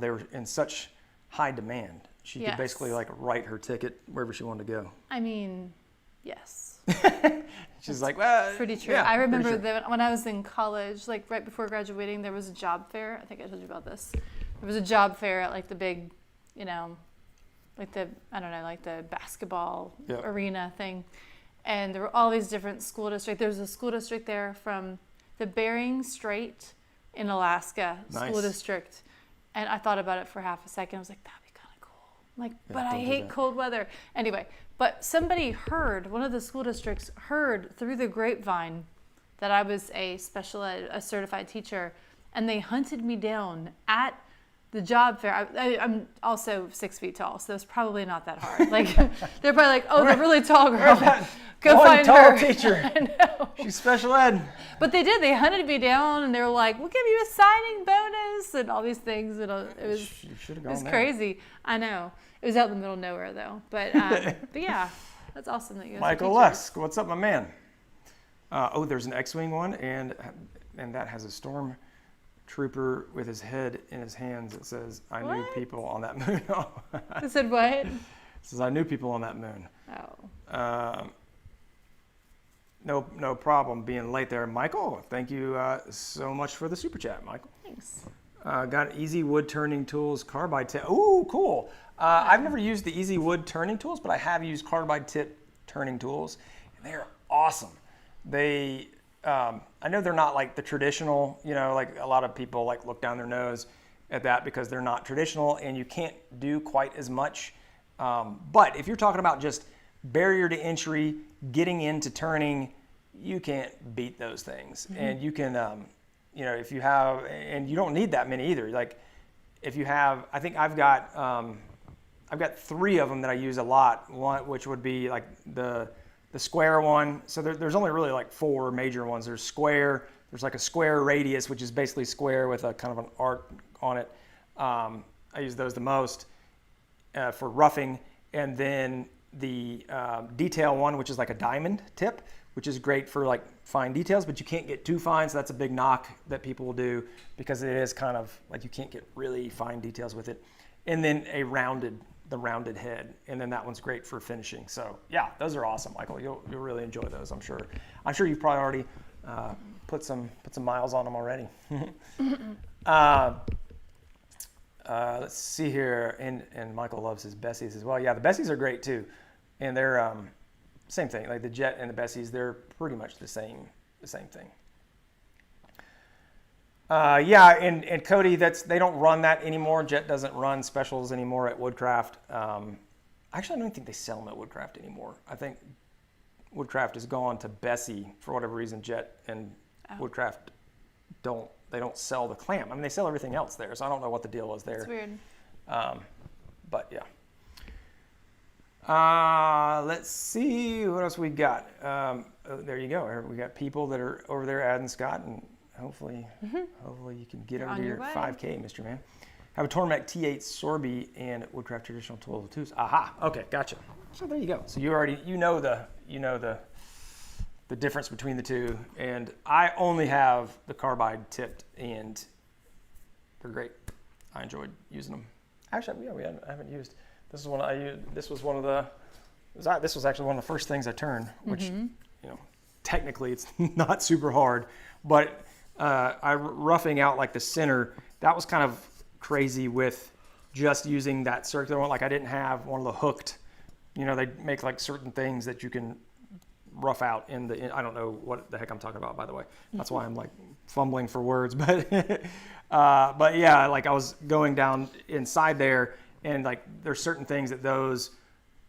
they were in such high demand. She could basically like write her ticket wherever she wanted to go. I mean, yes. She's like, well, pretty true. Yeah, I remember that when I was in college, like right before graduating, there was a job fair. I think I told you about this. There was a job fair at like the big, like the basketball arena thing. And there were all these different school districts. There's a school district there from the Bering Strait in Alaska, school district. And I thought about it for half a second. I was like, that'd be kind of cool. Like, but I hate cold weather. Anyway, but somebody heard, one of the school districts heard through the grapevine that I was a special ed, a certified teacher, and they hunted me down at the job fair. I'm also 6 feet tall, so it's probably not that hard. Like, they're probably like, oh, the really tall girl. Go find her. One tall teacher. I know. She's special ed. But they did. They hunted me down, and they were like, we'll give you a signing bonus and all these things. And it was crazy. I know. It was out in the middle of nowhere, though. But yeah, that's awesome that you guys Michael Lusk, what's up, my man? There's an X-Wing one, and that has a storm trooper with his head in his hands. It says, I knew people on that moon. It said what? It says, I knew people on that moon. Oh. No problem being late there. Michael, thank you so much for the super chat, Michael. Thanks. Got Easy Wood Turning Tools carbide tip. Ooh, cool. I've never used the Easy Wood Turning Tools, but I have used carbide tip turning tools, and they're awesome. They, I know they're not like the traditional, like a lot of people like look down their nose at that because they're not traditional and you can't do quite as much. But if you're talking about just barrier to entry, getting into turning, you can't beat those things. Mm-hmm. And you can, if you have, and you don't need that many either. Like if you have, I think I've got 3 of them that I use a lot. One, which would be like the square one. So there's only really like 4 major ones. There's square, there's like a square radius, which is basically square with a kind of an arc on it. I use those the most for roughing. And then the detail one, which is like a diamond tip, which is great for like fine details, but you can't get too fine. So that's a big knock that people will do because it is kind of like you can't get really fine details with it. And then the rounded head, and then that one's great for finishing. So yeah, those are awesome, Michael. You'll really enjoy those, I'm sure. I'm sure you've probably already put some miles on them already. Let's see here, and Michael loves his Bessies as well. Yeah, the Bessies are great too, and they're same thing. Like the Jet and the Bessies, they're pretty much the same thing. Yeah, and Cody, they don't run that anymore. Jet doesn't run specials anymore at Woodcraft. Actually, I don't think they sell them at Woodcraft anymore. I think Woodcraft has gone to Bessie for whatever reason. Jet and Woodcraft don't sell the clamp. I mean, they sell everything else there, so I don't know what the deal is there. It's weird. But yeah. Let's see what else we got. There you go. We got people that are over there adding Scott, and hopefully you can get over to your 5K, Mr. Man. Have a Tormek T8 Sorby and Woodcraft traditional tools with tools. Aha. Okay, gotcha. So there you go. So you already know the difference between the two, and I only have the carbide tipped, and they're great. I enjoyed using them. Actually, I haven't used. This is one I used. This was actually one of the first things I turned, which technically it's not super hard, but I roughing out like the center. That was kind of crazy with just using that circular one. Like I didn't have one of the hooked. They make like certain things that you can rough out I don't know what the heck I'm talking about, by the way. That's why I'm like fumbling for words, but yeah, like I was going down inside there, and like there's certain things that those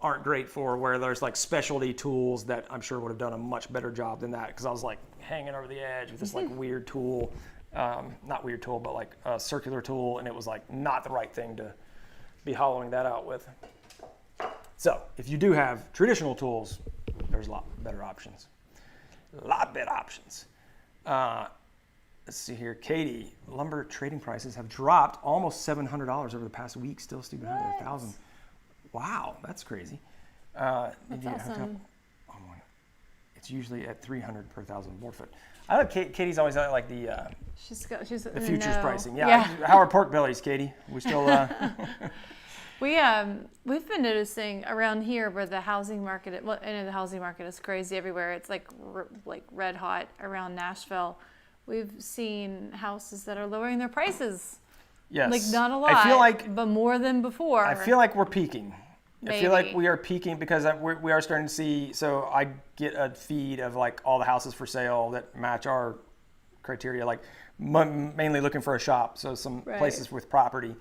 aren't great for, where there's like specialty tools that I'm sure would have done a much better job than that, because I was like hanging over the edge with this like weird tool, not weird tool, but like a circular tool, and it was like not the right thing to be hollowing that out with. So if you do have traditional tools, there's a lot better options. Let's see here. Katie, lumber trading prices have dropped almost $700 over the past week. Still stupid under 1,000. Wow, that's crazy. That's awesome. It's usually at $300 per 1,000 board foot. I like Katie's always like the she's the futures pricing. Yeah. How are pork bellies, Katie? We still. We've been noticing around here where the housing market. Well, I know the housing market is crazy everywhere. It's like red hot around Nashville. We've seen houses that are lowering their prices. Yes. Like not a lot. I feel like, but more than before. I feel like we're peaking. Maybe. I feel like we are peaking because we are starting to see, so I get a feed of like all the houses for sale that match our criteria, like mainly looking for a shop. So some places with property.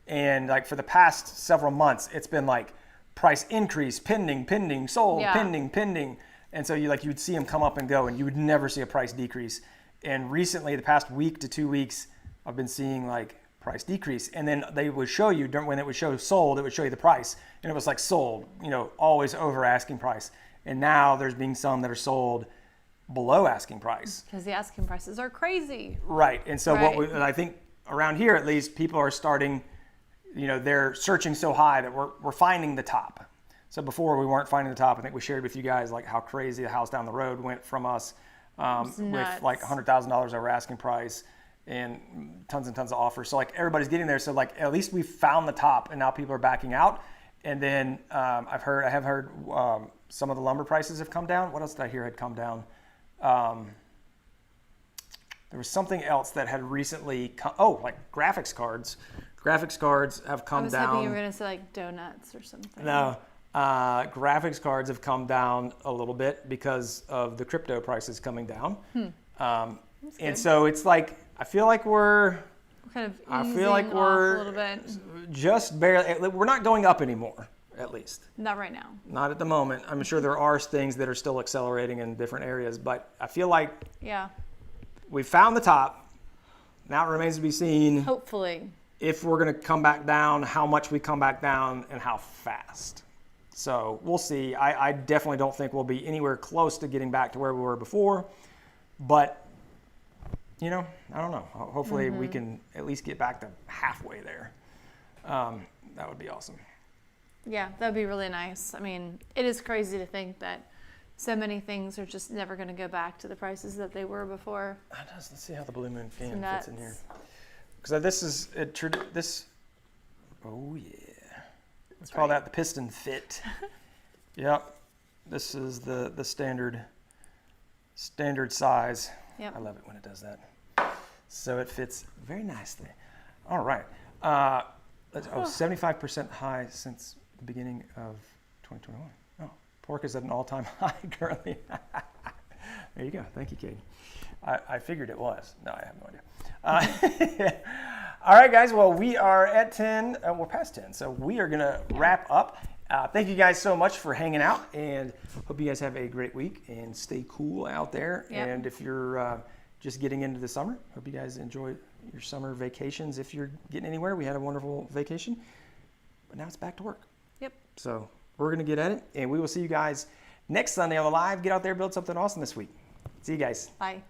And like for the past several months, it's been like price increase, pending, sold, pending. And so you'd see them come up and go and you would never see a price decrease. And recently, the past week to 2 weeks, I've been seeing like price decrease. And then they would show you, when it would show sold, it would show you the price. And it was like sold, always over asking price. And now there's being some that are sold below asking price. Because the asking prices are crazy. Right. And so and I think around here, at least, people are starting, they're searching so high that we're finding the top. So before we weren't finding the top. I think we shared with you guys like how crazy the house down the road went from us with like $100,000 over asking price and tons of offers. So like everybody's getting there. So like at least we found the top and now people are backing out. And then I have heard some of the lumber prices have come down. What else did I hear had come down? There was something else that had recently like graphics cards. Graphics cards have come down. I was hoping you were going to say like donuts or something. No. Graphics cards have come down a little bit because of the crypto prices coming down. And so it's like, I feel like we're kind of easing off a little bit. Just barely, we're not going up anymore, at least. Not right now. Not at the moment. I'm sure there are things that are still accelerating in different areas, but I feel like we found the top. Now it remains to be seen. Hopefully. If we're going to come back down, how much we come back down and how fast. So we'll see. I definitely don't think we'll be anywhere close to getting back to where we were before, but I don't know. Hopefully we can at least get back to halfway there. That would be awesome. Yeah, that would be really nice. I mean, it is crazy to think that so many things are just never going to go back to the prices that they were before. Let's see how the Blue Moon fan fits in here. Because this is this. Oh yeah. Let's call that the piston fit. Yep. This is the standard size. Yep. I love it when it does that. So it fits very nicely. All right. 75% high since the beginning of 2021. Oh, pork is at an all-time high currently. There you go. Thank you, Katie. I figured it was. No, I have no idea. All right, guys. Well, we are at 10. We're past 10, so we are going to wrap up. Thank you guys so much for hanging out, and hope you guys have a great week and stay cool out there. Yep. And if you're just getting into the summer, hope you guys enjoy your summer vacations. If you're getting anywhere, we had a wonderful vacation, but now it's back to work. Yep. So we're going to get at it, and we will see you guys next Sunday on the live. Get out there, build something awesome this week. See you guys. Bye.